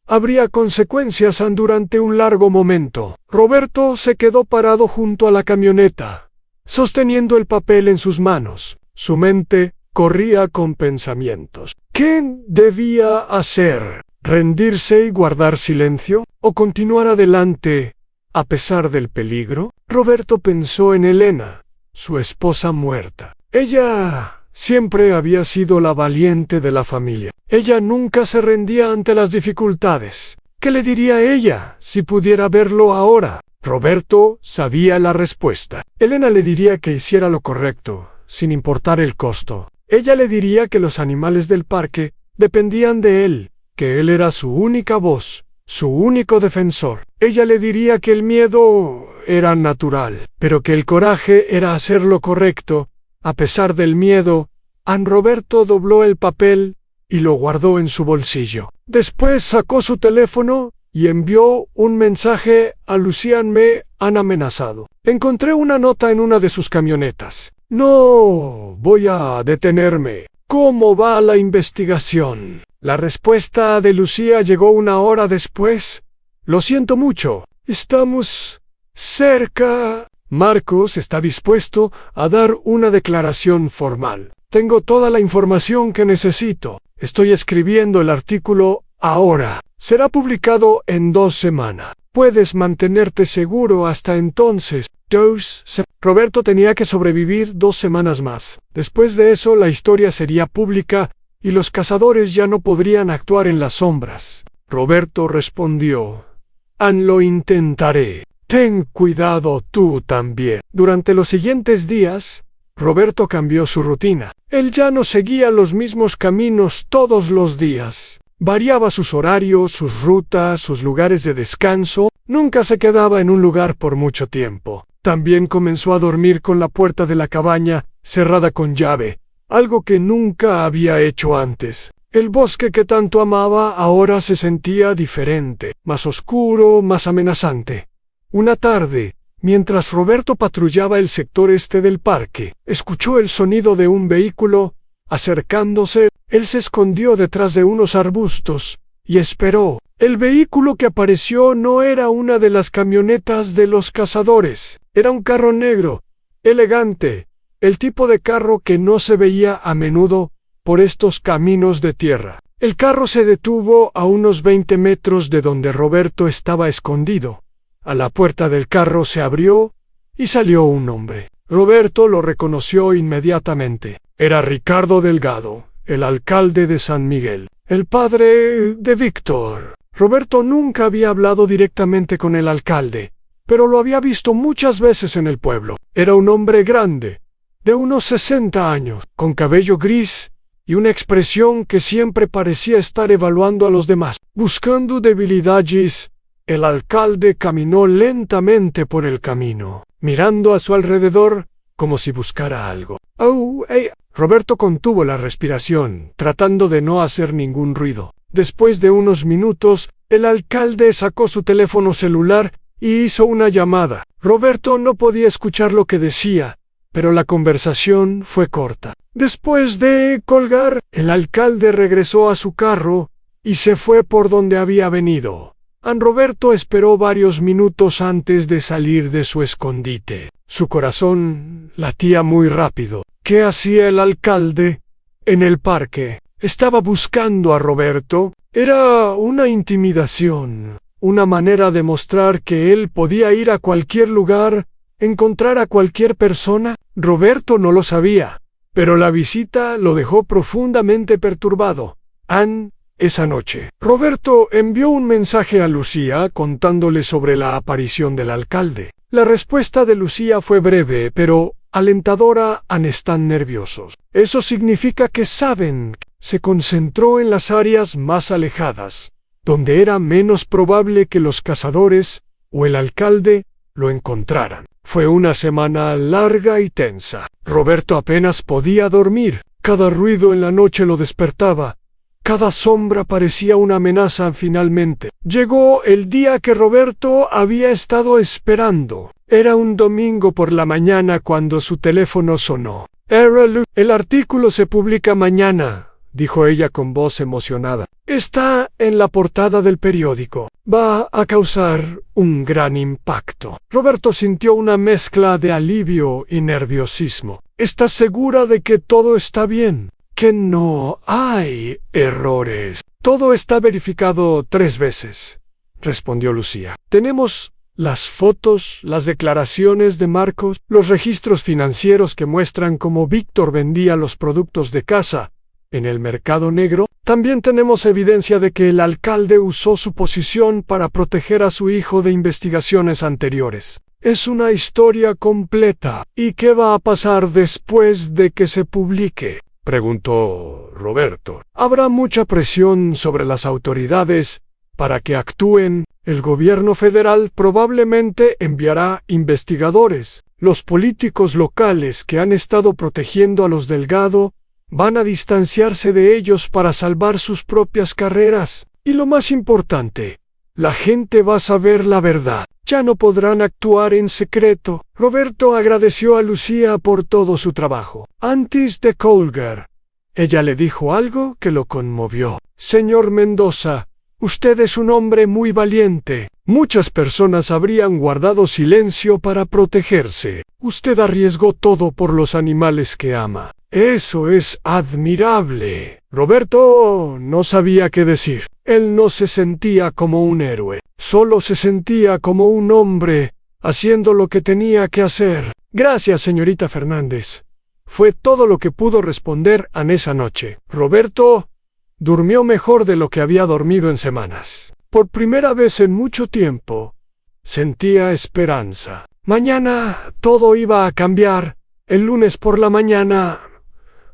habría consecuencias durante un largo momento. Roberto se quedó parado junto a la camioneta, sosteniendo el papel en sus manos. Su mente corría con pensamientos. ¿Qué debía hacer? ¿Rendirse y guardar silencio? ¿O continuar adelante a pesar del peligro? Roberto pensó en Elena, su esposa muerta. Ella siempre había sido la valiente de la familia. Ella nunca se rendía ante las dificultades. ¿Qué le diría ella si pudiera verlo ahora? Roberto sabía la respuesta. Elena le diría que hiciera lo correcto, sin importar el costo. Ella le diría que los animales del parque dependían de él, que él era su única voz, su único defensor. Ella le diría que el miedo era natural, pero que el coraje era hacer lo correcto, a pesar del miedo. Roberto dobló el papel y lo guardó en su bolsillo. Después sacó su teléfono y envió un mensaje a Lucía. Me han amenazado. Encontré una nota en una de sus camionetas. No voy a detenerme. ¿Cómo va la investigación? La respuesta de Lucía llegó una hora después. Lo siento mucho. Estamos cerca. Marcos está dispuesto a dar una declaración formal. Tengo toda la información que necesito. Estoy escribiendo el artículo ahora. Será publicado en 2 semanas. Puedes mantenerte seguro hasta entonces. Roberto tenía que sobrevivir 2 semanas más. Después de eso, la historia sería pública y los cazadores ya no podrían actuar en las sombras. Roberto respondió: lo intentaré. Ten cuidado tú también. Durante los siguientes días, Roberto cambió su rutina. Él ya no seguía los mismos caminos todos los días. Variaba sus horarios, sus rutas, sus lugares de descanso. Nunca se quedaba en un lugar por mucho tiempo. También comenzó a dormir con la puerta de la cabaña cerrada con llave, algo que nunca había hecho antes. El bosque que tanto amaba ahora se sentía diferente, más oscuro, más amenazante. Una tarde, mientras Roberto patrullaba el sector este del parque, escuchó el sonido de un vehículo acercándose. Él se escondió detrás de unos arbustos y esperó. El vehículo que apareció no era una de las camionetas de los cazadores. Era un carro negro, elegante, el tipo de carro que no se veía a menudo por estos caminos de tierra. El carro se detuvo a unos 20 metros de donde Roberto estaba escondido. A la puerta del carro se abrió y salió un hombre. Roberto lo reconoció inmediatamente. Era Ricardo Delgado, el alcalde de San Miguel, el padre de Víctor. Roberto nunca había hablado directamente con el alcalde, pero lo había visto muchas veces en el pueblo. Era un hombre grande, de unos 60 años, con cabello gris y una expresión que siempre parecía estar evaluando a los demás, buscando debilidades El alcalde caminó lentamente por el camino, mirando a su alrededor como si buscara algo. ¡Oh, hey! Roberto contuvo la respiración, tratando de no hacer ningún ruido. Después de unos minutos, el alcalde sacó su teléfono celular y hizo una llamada. Roberto no podía escuchar lo que decía, pero la conversación fue corta. Después de colgar, el alcalde regresó a su carro y se fue por donde había venido. Roberto esperó varios minutos antes de salir de su escondite. Su corazón latía muy rápido. ¿Qué hacía el alcalde en el parque? Estaba buscando a Roberto. Era una intimidación, una manera de mostrar que él podía ir a cualquier lugar, encontrar a cualquier persona. Roberto no lo sabía, pero la visita lo dejó profundamente perturbado. Esa noche, Roberto envió un mensaje a Lucía contándole sobre la aparición del alcalde. La respuesta de Lucía fue breve, pero alentadora. Están nerviosos. Eso significa que saben. Se concentró en las áreas más alejadas, donde era menos probable que los cazadores o el alcalde lo encontraran. Fue una semana larga y tensa. Roberto apenas podía dormir. Cada ruido en la noche lo despertaba. Cada sombra parecía una amenaza. Finalmente, llegó el día que Roberto había estado esperando. Era un domingo por la mañana cuando su teléfono sonó. El artículo se publica mañana, dijo ella con voz emocionada. Está en la portada del periódico. Va a causar un gran impacto. Roberto sintió una mezcla de alivio y nerviosismo. ¿Estás segura de que todo está bien? Que no hay errores. Todo está verificado 3 veces, respondió Lucía. Tenemos las fotos, las declaraciones de Marcos, los registros financieros que muestran cómo Víctor vendía los productos de casa en el mercado negro. También tenemos evidencia de que el alcalde usó su posición para proteger a su hijo de investigaciones anteriores. Es una historia completa. ¿Y qué va a pasar después de que se publique?, preguntó Roberto. Habrá mucha presión sobre las autoridades para que actúen. El gobierno federal probablemente enviará investigadores. Los políticos locales que han estado protegiendo a los Delgado van a distanciarse de ellos para salvar sus propias carreras. Y lo más importante, la gente va a saber la verdad. Ya no podrán actuar en secreto. Roberto agradeció a Lucía por todo su trabajo. Antes de colgar, ella le dijo algo que lo conmovió. Señor Mendoza, usted es un hombre muy valiente. Muchas personas habrían guardado silencio para protegerse. Usted arriesgó todo por los animales que ama. Eso es admirable. Roberto no sabía qué decir. Él no se sentía como un héroe. Solo se sentía como un hombre haciendo lo que tenía que hacer. Gracias, señorita Fernández. Fue todo lo que pudo responder en esa noche. Roberto durmió mejor de lo que había dormido en semanas. Por primera vez en mucho tiempo, sentía esperanza. Mañana todo iba a cambiar. El lunes por la mañana,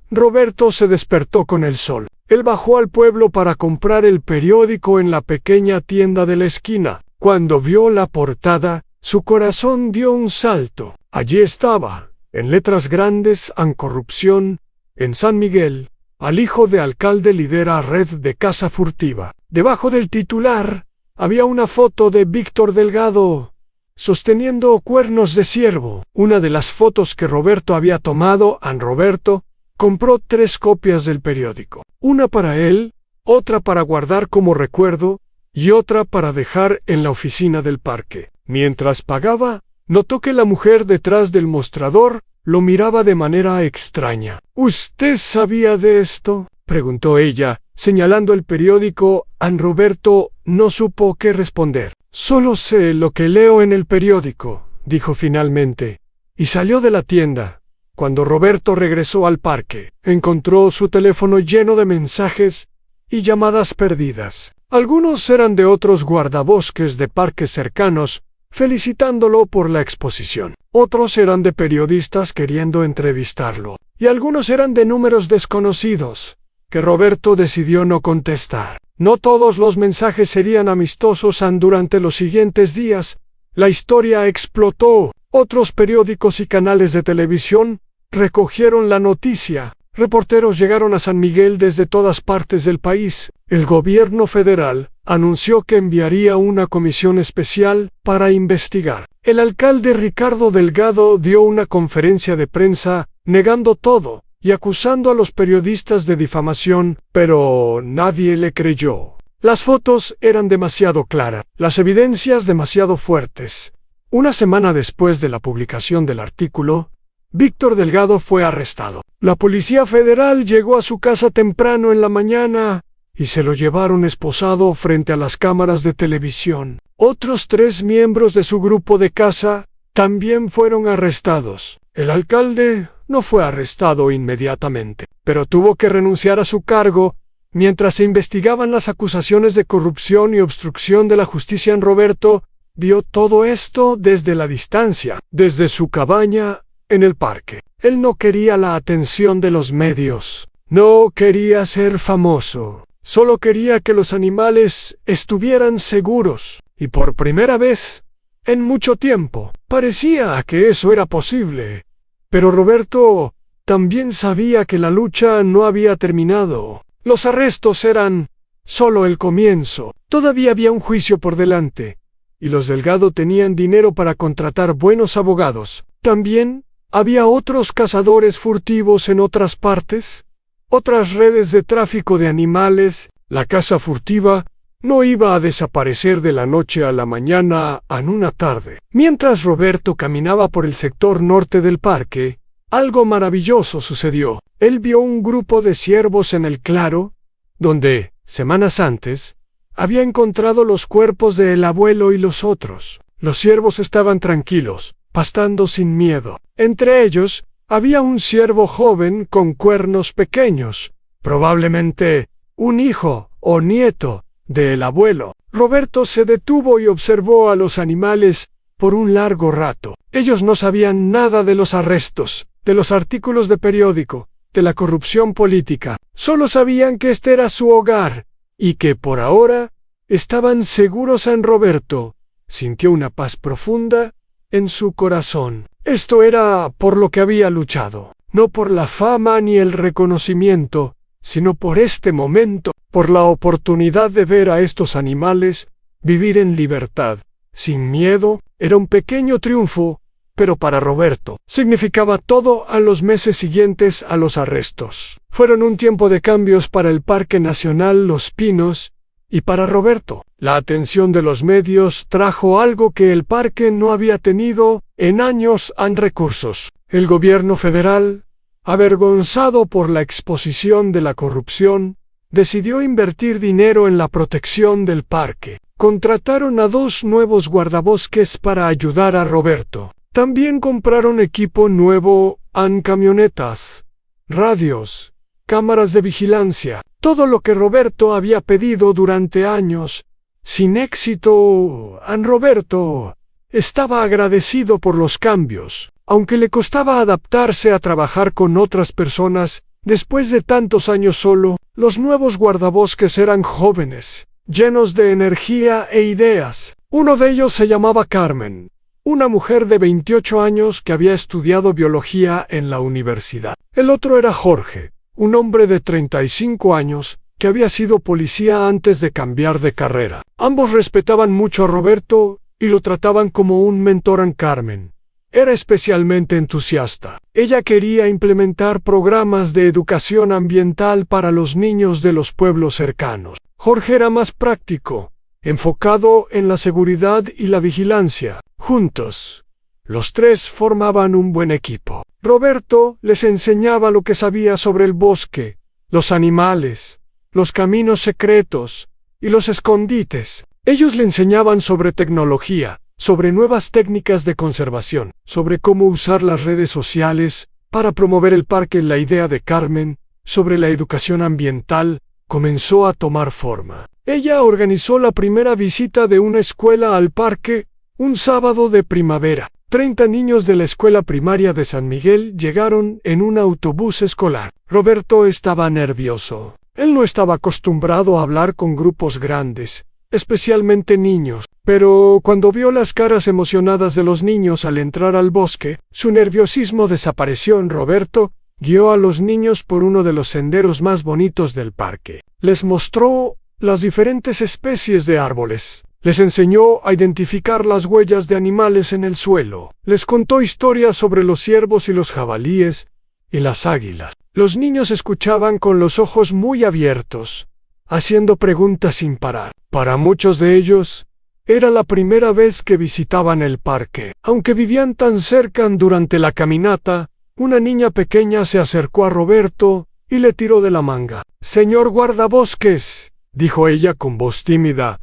Roberto se despertó con el sol. Él bajó al pueblo para comprar el periódico en la pequeña tienda de la esquina. Cuando vio la portada, su corazón dio un salto. Allí estaba, en letras grandes: corrupción en San Miguel. Al hijo de alcalde lidera red de caza furtiva. Debajo del titular había una foto de Víctor Delgado sosteniendo cuernos de ciervo. Una de las fotos que Roberto había tomado. Roberto compró 3 copias del periódico. Una para él, otra para guardar como recuerdo y otra para dejar en la oficina del parque. Mientras pagaba, notó que la mujer detrás del mostrador lo miraba de manera extraña. ¿Usted sabía de esto?, preguntó ella, señalando el periódico. Roberto no supo qué responder. Solo sé lo que leo en el periódico, dijo finalmente, y salió de la tienda. Cuando Roberto regresó al parque, encontró su teléfono lleno de mensajes y llamadas perdidas. Algunos eran de otros guardabosques de parques cercanos, felicitándolo por la exposición. Otros eran de periodistas queriendo entrevistarlo. Y algunos eran de números desconocidos, que Roberto decidió no contestar. No todos los mensajes serían amistosos. Durante los siguientes días, la historia explotó. Otros periódicos y canales de televisión recogieron la noticia. Reporteros llegaron a San Miguel desde todas partes del país. El gobierno federal anunció que enviaría una comisión especial para investigar. El alcalde Ricardo Delgado dio una conferencia de prensa negando todo y acusando a los periodistas de difamación, pero nadie le creyó. Las fotos eran demasiado claras, las evidencias demasiado fuertes. Una semana después de la publicación del artículo, Víctor Delgado fue arrestado. La Policía Federal llegó a su casa temprano en la mañana y se lo llevaron esposado frente a las cámaras de televisión. Otros 3 miembros de su grupo de caza también fueron arrestados. El alcalde no fue arrestado inmediatamente, pero tuvo que renunciar a su cargo mientras se investigaban las acusaciones de corrupción y obstrucción de la justicia. Roberto vio todo esto desde la distancia, desde su cabaña en el parque. Él no quería la atención de los medios, no quería ser famoso, solo quería que los animales estuvieran seguros. Y por primera vez en mucho tiempo, parecía que eso era posible. Pero Roberto también sabía que la lucha no había terminado. Los arrestos eran solo el comienzo. Todavía había un juicio por delante, y los Delgado tenían dinero para contratar buenos abogados. También había otros cazadores furtivos en otras partes, otras redes de tráfico de animales. La caza furtiva no iba a desaparecer de la noche a la mañana en una tarde. Mientras Roberto caminaba por el sector norte del parque, algo maravilloso sucedió. Él vio un grupo de ciervos en el claro, donde, semanas antes, había encontrado los cuerpos del abuelo y los otros. Los ciervos estaban tranquilos, pastando sin miedo. Entre ellos, había un ciervo joven con cuernos pequeños, probablemente un hijo o nieto del abuelo. Roberto se detuvo y observó a los animales por un largo rato. Ellos no sabían nada de los arrestos, de los artículos de periódico, de la corrupción política. Solo sabían que este era su hogar y que por ahora estaban seguros en Roberto. Sintió una paz profunda en su corazón. Esto era por lo que había luchado, no por la fama ni el reconocimiento, sino por este momento, por la oportunidad de ver a estos animales vivir en libertad, sin miedo. Era un pequeño triunfo, pero para Roberto significaba todo. A los meses siguientes a los arrestos fueron un tiempo de cambios para el Parque Nacional Los Pinos y para Roberto. La atención de los medios trajo algo que el parque no había tenido en años: recursos. El gobierno federal, avergonzado por la exposición de la corrupción, decidió invertir dinero en la protección del parque. Contrataron a 2 nuevos guardabosques para ayudar a Roberto. También compraron equipo nuevo, camionetas, radios, cámaras de vigilancia, todo lo que Roberto había pedido durante años. Sin éxito, Roberto estaba agradecido por los cambios, aunque le costaba adaptarse a trabajar con otras personas. Después de tantos años solo, los nuevos guardabosques eran jóvenes, llenos de energía e ideas. Uno de ellos se llamaba Carmen, una mujer de 28 años que había estudiado biología en la universidad. El otro era Jorge, un hombre de 35 años que había sido policía antes de cambiar de carrera. Ambos respetaban mucho a Roberto y lo trataban como un mentor. Carmen era especialmente entusiasta. Ella quería implementar programas de educación ambiental para los niños de los pueblos cercanos. Jorge era más práctico, enfocado en la seguridad y la vigilancia. Juntos, los 3 formaban un buen equipo. Roberto les enseñaba lo que sabía sobre el bosque, los animales, los caminos secretos y los escondites. Ellos le enseñaban sobre tecnología, sobre nuevas técnicas de conservación, sobre cómo usar las redes sociales para promover el parque. La idea de Carmen sobre la educación ambiental comenzó a tomar forma. Ella organizó la primera visita de una escuela al parque, un sábado de primavera. 30 niños de la escuela primaria de San Miguel llegaron en un autobús escolar. Roberto estaba nervioso. Él no estaba acostumbrado a hablar con grupos grandes, especialmente niños, pero cuando vio las caras emocionadas de los niños al entrar al bosque, su nerviosismo desapareció en Roberto. Guió a los niños por uno de los senderos más bonitos del parque. Les mostró las diferentes especies de árboles. Les enseñó a identificar las huellas de animales en el suelo. Les contó historias sobre los ciervos y los jabalíes y las águilas. Los niños escuchaban con los ojos muy abiertos, haciendo preguntas sin parar. Para muchos de ellos, era la primera vez que visitaban el parque. Aunque vivían tan cerca durante la caminata, una niña pequeña se acercó a Roberto y le tiró de la manga. «Señor guardabosques», dijo ella con voz tímida,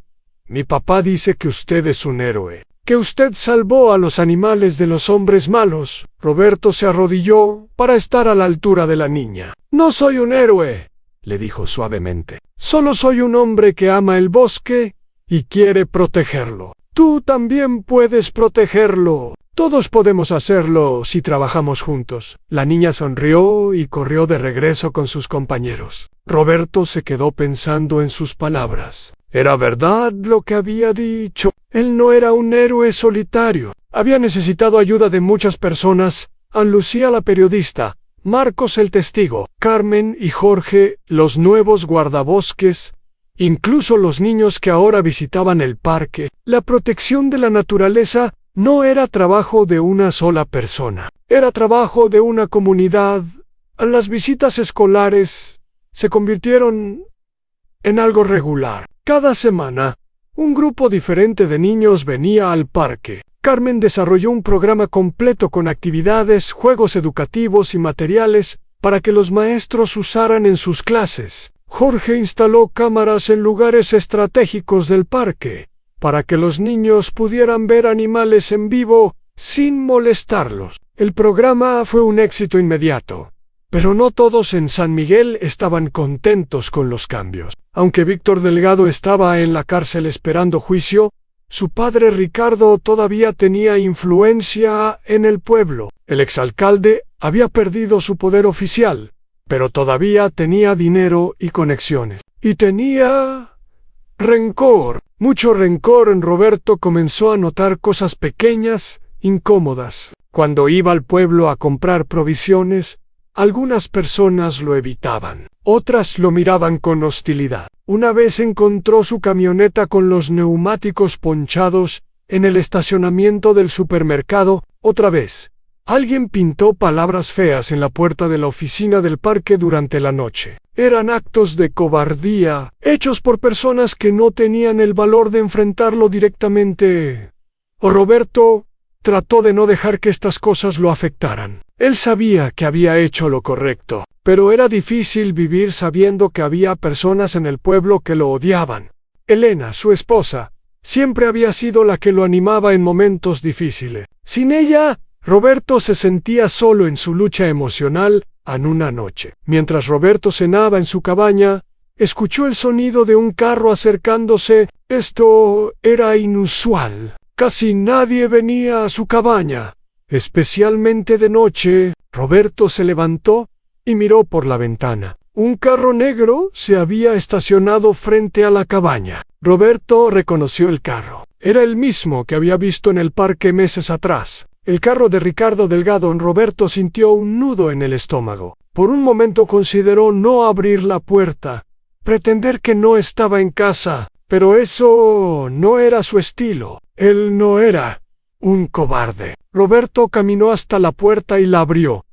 «mi papá dice que usted es un héroe, que usted salvó a los animales de los hombres malos». Roberto se arrodilló para estar a la altura de la niña. «No soy un héroe», le dijo suavemente. «Solo soy un hombre que ama el bosque y quiere protegerlo. Tú también puedes protegerlo. Todos podemos hacerlo si trabajamos juntos». La niña sonrió y corrió de regreso con sus compañeros. Roberto se quedó pensando en sus palabras. Era verdad lo que había dicho. Él no era un héroe solitario. Había necesitado ayuda de muchas personas. Ana Lucía la periodista, Marcos el testigo, Carmen y Jorge los nuevos guardabosques, incluso los niños que ahora visitaban el parque. La protección de la naturaleza no era trabajo de una sola persona, era trabajo de una comunidad. Las visitas escolares se convirtieron en algo regular. Cada semana, un grupo diferente de niños venía al parque. Carmen desarrolló un programa completo con actividades, juegos educativos y materiales para que los maestros usaran en sus clases. Jorge instaló cámaras en lugares estratégicos del parque, para que los niños pudieran ver animales en vivo sin molestarlos. El programa fue un éxito inmediato, pero no todos en San Miguel estaban contentos con los cambios. Aunque Víctor Delgado estaba en la cárcel esperando juicio, su padre Ricardo todavía tenía influencia en el pueblo. El exalcalde había perdido su poder oficial, pero todavía tenía dinero y conexiones. Y tenía rencor, mucho rencor. En Roberto comenzó a notar cosas pequeñas, incómodas. Cuando iba al pueblo a comprar provisiones, algunas personas lo evitaban, otras lo miraban con hostilidad. Una vez encontró su camioneta con los neumáticos ponchados en el estacionamiento del supermercado. Otra vez, alguien pintó palabras feas en la puerta de la oficina del parque durante la noche. Eran actos de cobardía, hechos por personas que no tenían el valor de enfrentarlo directamente. Roberto trató de no dejar que estas cosas lo afectaran. Él sabía que había hecho lo correcto, pero era difícil vivir sabiendo que había personas en el pueblo que lo odiaban. Elena, su esposa, siempre había sido la que lo animaba en momentos difíciles. Sin ella, Roberto se sentía solo en su lucha emocional. En una noche, mientras Roberto cenaba en su cabaña, escuchó el sonido de un carro acercándose. Esto era inusual. Casi nadie venía a su cabaña, especialmente de noche. Roberto se levantó y miró por la ventana. Un carro negro se había estacionado frente a la cabaña. Roberto reconoció el carro. Era el mismo que había visto en el parque meses atrás. El carro de Ricardo Delgado. Roberto sintió un nudo en el estómago. Por un momento consideró no abrir la puerta, pretender que no estaba en casa, pero eso no era su estilo. Él no era un cobarde. Roberto caminó hasta la puerta y la abrió.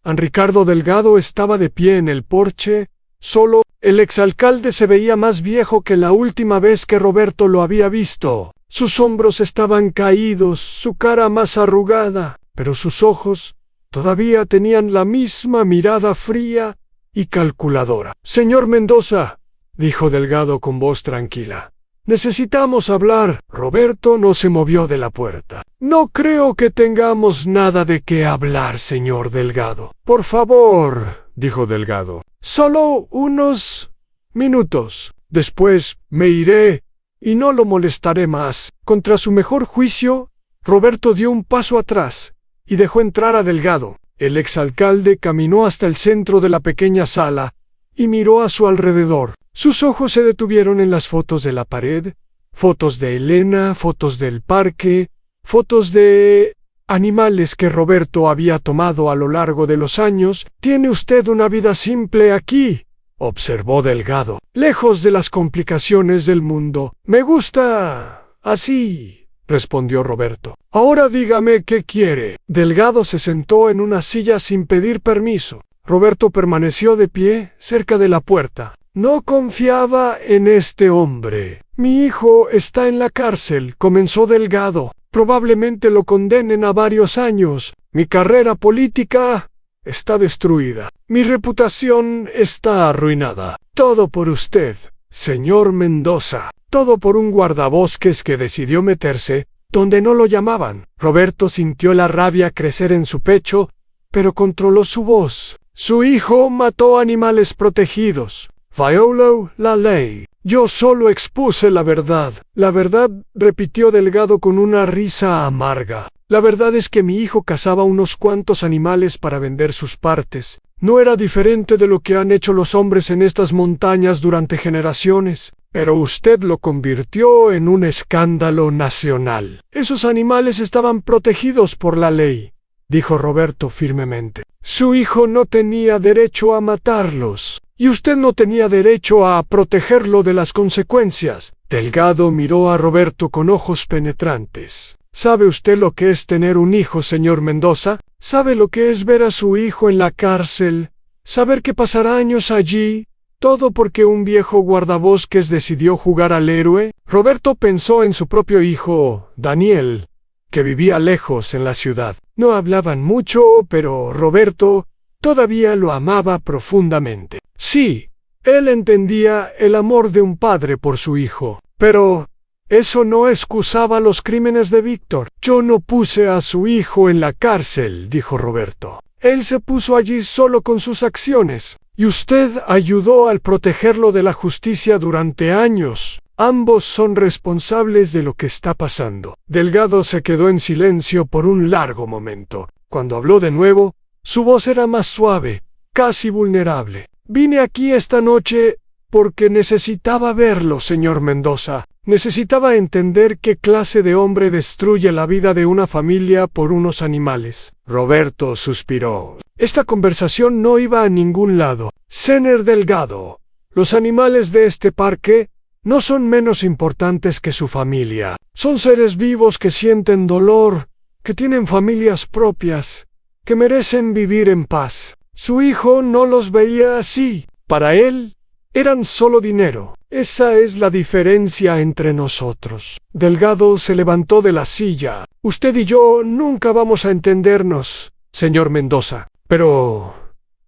Ricardo Delgado estaba de pie en el porche, solo. El exalcalde se veía más viejo que la última vez que Roberto lo había visto. Sus hombros estaban caídos, su cara más arrugada, pero sus ojos todavía tenían la misma mirada fría y calculadora. «Señor Mendoza», dijo Delgado con voz tranquila, «necesitamos hablar». Roberto no se movió de la puerta. «No creo que tengamos nada de qué hablar, señor Delgado». «Por favor», dijo Delgado, «solo unos minutos. Después me iré y no lo molestaré más». Contra su mejor juicio, Roberto dio un paso atrás y dejó entrar a Delgado. El exalcalde caminó hasta el centro de la pequeña sala, y miró a su alrededor. Sus ojos se detuvieron en las fotos de la pared, fotos de Elena, fotos del parque, fotos de animales que Roberto había tomado a lo largo de los años. «Tiene usted una vida simple aquí», observó Delgado, «lejos de las complicaciones del mundo». «Me gusta así», respondió Roberto. «Ahora dígame qué quiere». Delgado se sentó en una silla sin pedir permiso. Roberto permaneció de pie cerca de la puerta. «No confiaba en este hombre. Mi hijo está en la cárcel», comenzó Delgado. «Probablemente lo condenen a varios años. Mi carrera política está destruida. Mi reputación está arruinada. Todo por usted, señor Mendoza. Todo por un guardabosques que decidió meterse donde no lo llamaban». Roberto sintió la rabia crecer en su pecho, pero controló su voz. «Su hijo mató animales protegidos. Violó la ley. Yo solo expuse la verdad». «La verdad», repitió Delgado con una risa amarga. «La verdad es que mi hijo cazaba unos cuantos animales para vender sus partes. No era diferente de lo que han hecho los hombres en estas montañas durante generaciones. Pero usted lo convirtió en un escándalo nacional. Esos animales estaban protegidos por la ley», dijo Roberto firmemente. «Su hijo no tenía derecho a matarlos. Y usted no tenía derecho a protegerlo de las consecuencias». Delgado miró a Roberto con ojos penetrantes. «¿Sabe usted lo que es tener un hijo, señor Mendoza? ¿Sabe lo que es ver a su hijo en la cárcel? ¿Saber que pasará años allí? ¿Todo porque un viejo guardabosques decidió jugar al héroe?» Roberto pensó en su propio hijo, Daniel, que vivía lejos en la ciudad. No hablaban mucho, pero Roberto todavía lo amaba profundamente. Sí, él entendía el amor de un padre por su hijo, pero eso no excusaba los crímenes de Víctor. «Yo no puse a su hijo en la cárcel», dijo Roberto. «Él se puso allí solo con sus acciones. Y usted ayudó al protegerlo de la justicia durante años. Ambos son responsables de lo que está pasando». Delgado se quedó en silencio por un largo momento. Cuando habló de nuevo, su voz era más suave, casi vulnerable. «Vine aquí esta noche porque necesitaba verlo, señor Mendoza. Necesitaba entender qué clase de hombre destruye la vida de una familia por unos animales». Roberto suspiró. Esta conversación no iba a ningún lado. «Señor Delgado, los animales de este parque no son menos importantes que su familia. Son seres vivos que sienten dolor, que tienen familias propias, que merecen vivir en paz». Su hijo no los veía así. Para él, eran solo dinero. «Esa es la diferencia entre nosotros». Delgado se levantó de la silla. «Usted y yo nunca vamos a entendernos, señor Mendoza. Pero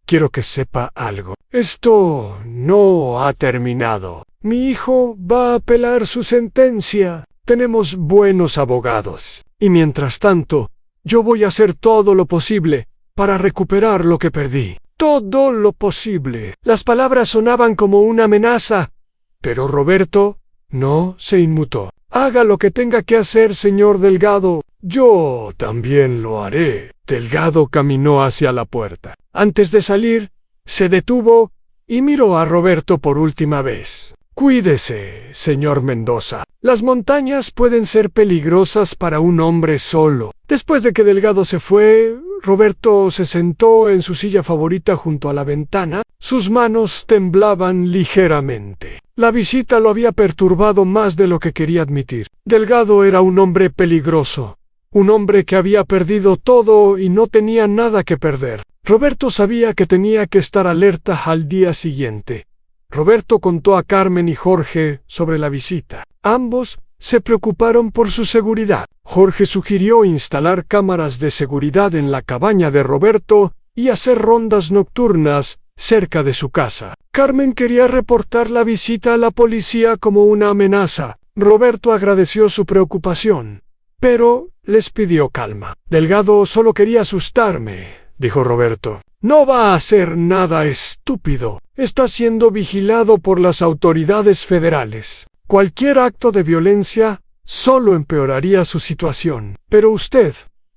quiero que sepa algo. Esto no ha terminado. Mi hijo va a apelar su sentencia. Tenemos buenos abogados. Y mientras tanto, yo voy a hacer todo lo posible para recuperar lo que perdí». «Todo lo posible». Las palabras sonaban como una amenaza, pero Roberto no se inmutó. «Haga lo que tenga que hacer, señor Delgado. Yo también lo haré». Delgado caminó hacia la puerta. Antes de salir, se detuvo y miró a Roberto por última vez. «Cuídese, señor Mendoza. Las montañas pueden ser peligrosas para un hombre solo». Después de que Delgado se fue, Roberto se sentó en su silla favorita junto a la ventana. Sus manos temblaban ligeramente. La visita lo había perturbado más de lo que quería admitir. Delgado era un hombre peligroso, un hombre que había perdido todo y no tenía nada que perder. Roberto sabía que tenía que estar alerta al día siguiente. Roberto contó a Carmen y Jorge sobre la visita. Ambos se preocuparon por su seguridad. Jorge sugirió instalar cámaras de seguridad en la cabaña de Roberto y hacer rondas nocturnas cerca de su casa. Carmen quería reportar la visita a la policía como una amenaza. Roberto agradeció su preocupación, pero les pidió calma. «Delgado solo quería asustarme», dijo Roberto. «No va a hacer nada estúpido. Está siendo vigilado por las autoridades federales. Cualquier acto de violencia solo empeoraría su situación». «Pero usted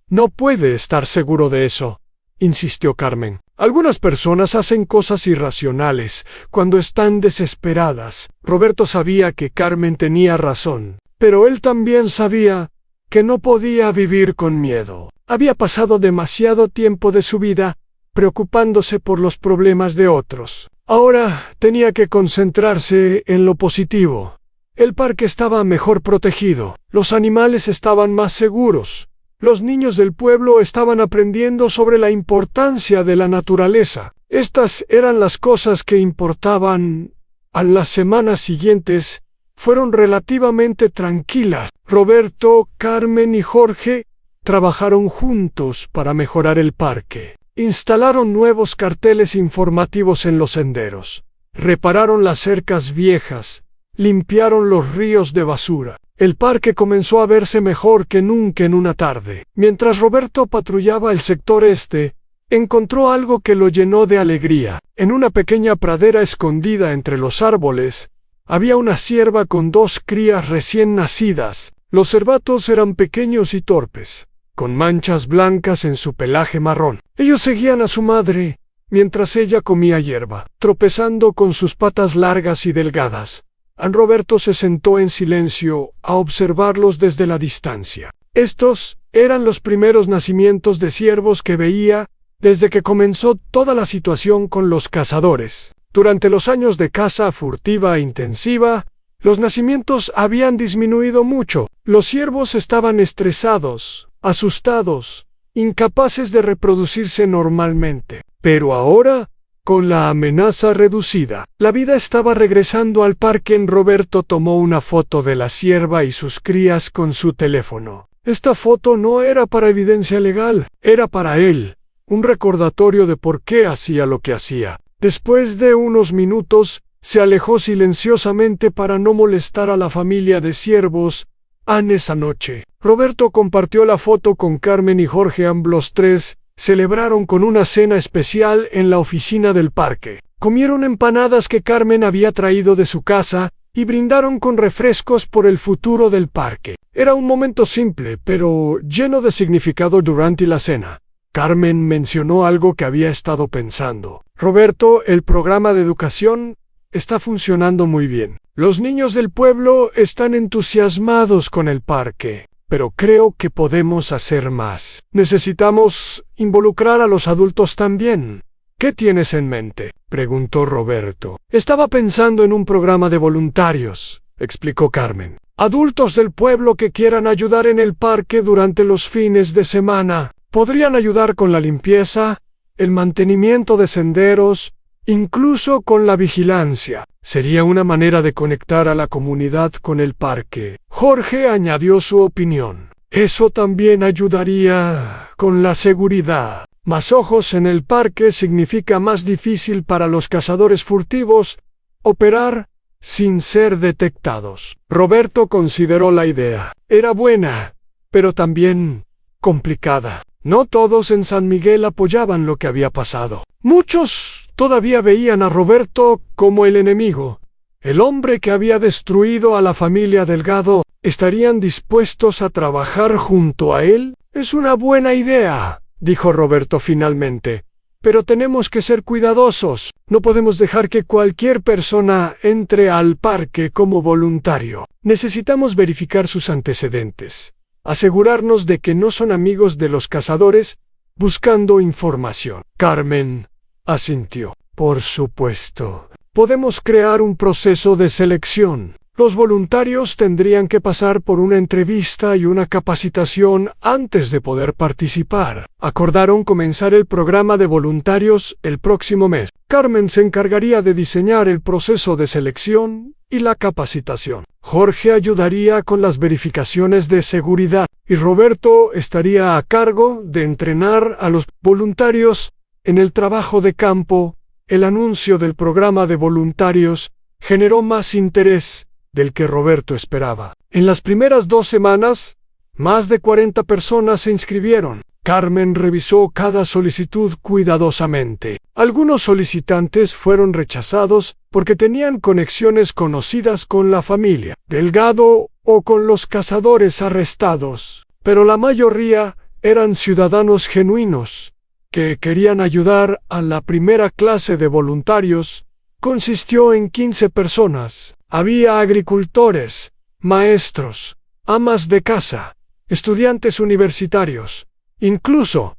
no puede estar seguro de eso», insistió Carmen. Algunas personas hacen cosas irracionales cuando están desesperadas. Roberto sabía que Carmen tenía razón, pero él también sabía que no podía vivir con miedo. Había pasado demasiado tiempo de su vida preocupándose por los problemas de otros. Ahora tenía que concentrarse en lo positivo. El parque estaba mejor protegido, los animales estaban más seguros, los niños del pueblo estaban aprendiendo sobre la importancia de la naturaleza. Estas eran las cosas que importaban. A las semanas siguientes fueron relativamente tranquilas. Roberto, Carmen y Jorge trabajaron juntos para mejorar el parque. Instalaron nuevos carteles informativos en los senderos, repararon las cercas viejas, limpiaron los ríos de basura. El parque comenzó a verse mejor que nunca en una tarde. Mientras Roberto patrullaba el sector este, encontró algo que lo llenó de alegría. En una pequeña pradera escondida entre los árboles, había una cierva con 2 crías recién nacidas. Los cervatos eran pequeños y torpes, con manchas blancas en su pelaje marrón. Ellos seguían a su madre, mientras ella comía hierba, tropezando con sus patas largas y delgadas. Roberto se sentó en silencio a observarlos desde la distancia. Estos eran los primeros nacimientos de ciervos que veía desde que comenzó toda la situación con los cazadores. Durante los años de caza furtiva e intensiva, los nacimientos habían disminuido mucho. Los ciervos estaban estresados, asustados, incapaces de reproducirse normalmente. Pero ahora, con la amenaza reducida, la vida estaba regresando al parque. Roberto tomó una foto de la cierva y sus crías con su teléfono. Esta foto no era para evidencia legal, era para él, un recordatorio de por qué hacía lo que hacía. Después de unos minutos, se alejó silenciosamente para no molestar a la familia de ciervos. Esa noche, Roberto compartió la foto con Carmen y Jorge. Ambos tres celebraron con una cena especial en la oficina del parque. Comieron empanadas que Carmen había traído de su casa y brindaron con refrescos por el futuro del parque. Era un momento simple, pero lleno de significado. Durante la cena, Carmen mencionó algo que había estado pensando. Roberto, el programa de educación está funcionando muy bien. Los niños del pueblo están entusiasmados con el parque. Pero creo que podemos hacer más. Necesitamos involucrar a los adultos también. ¿Qué tienes en mente?, preguntó Roberto. Estaba pensando en un programa de voluntarios, explicó Carmen. Adultos del pueblo que quieran ayudar en el parque durante los fines de semana. Podrían ayudar con la limpieza, el mantenimiento de senderos, incluso con la vigilancia. Sería una manera de conectar a la comunidad con el parque. Jorge añadió su opinión. Eso también ayudaría con la seguridad. Más ojos en el parque significa más difícil para los cazadores furtivos operar sin ser detectados. Roberto consideró la idea. Era buena, pero también complicada. No todos en San Miguel apoyaban lo que había pasado. Muchos todavía veían a Roberto como el enemigo, el hombre que había destruido a la familia Delgado. ¿Estarían dispuestos a trabajar junto a él? Es una buena idea, dijo Roberto finalmente. Pero tenemos que ser cuidadosos. No podemos dejar que cualquier persona entre al parque como voluntario. Necesitamos verificar sus antecedentes, asegurarnos de que no son amigos de los cazadores buscando información. Carmen asintió. Por supuesto. Podemos crear un proceso de selección. Los voluntarios tendrían que pasar por una entrevista y una capacitación antes de poder participar. Acordaron comenzar el programa de voluntarios el próximo mes. Carmen se encargaría de diseñar el proceso de selección y la capacitación. Jorge ayudaría con las verificaciones de seguridad y Roberto estaría a cargo de entrenar a los voluntarios en el trabajo de campo. El anuncio del programa de voluntarios generó más interés del que Roberto esperaba. En las primeras 2 semanas, más de 40 personas se inscribieron. Carmen revisó cada solicitud cuidadosamente. Algunos solicitantes fueron rechazados porque tenían conexiones conocidas con la familia Delgado o con los cazadores arrestados, pero la mayoría eran ciudadanos genuinos, que querían ayudar a la primera clase de voluntarios consistió en 15 personas. Había agricultores, maestros, amas de casa, estudiantes universitarios, incluso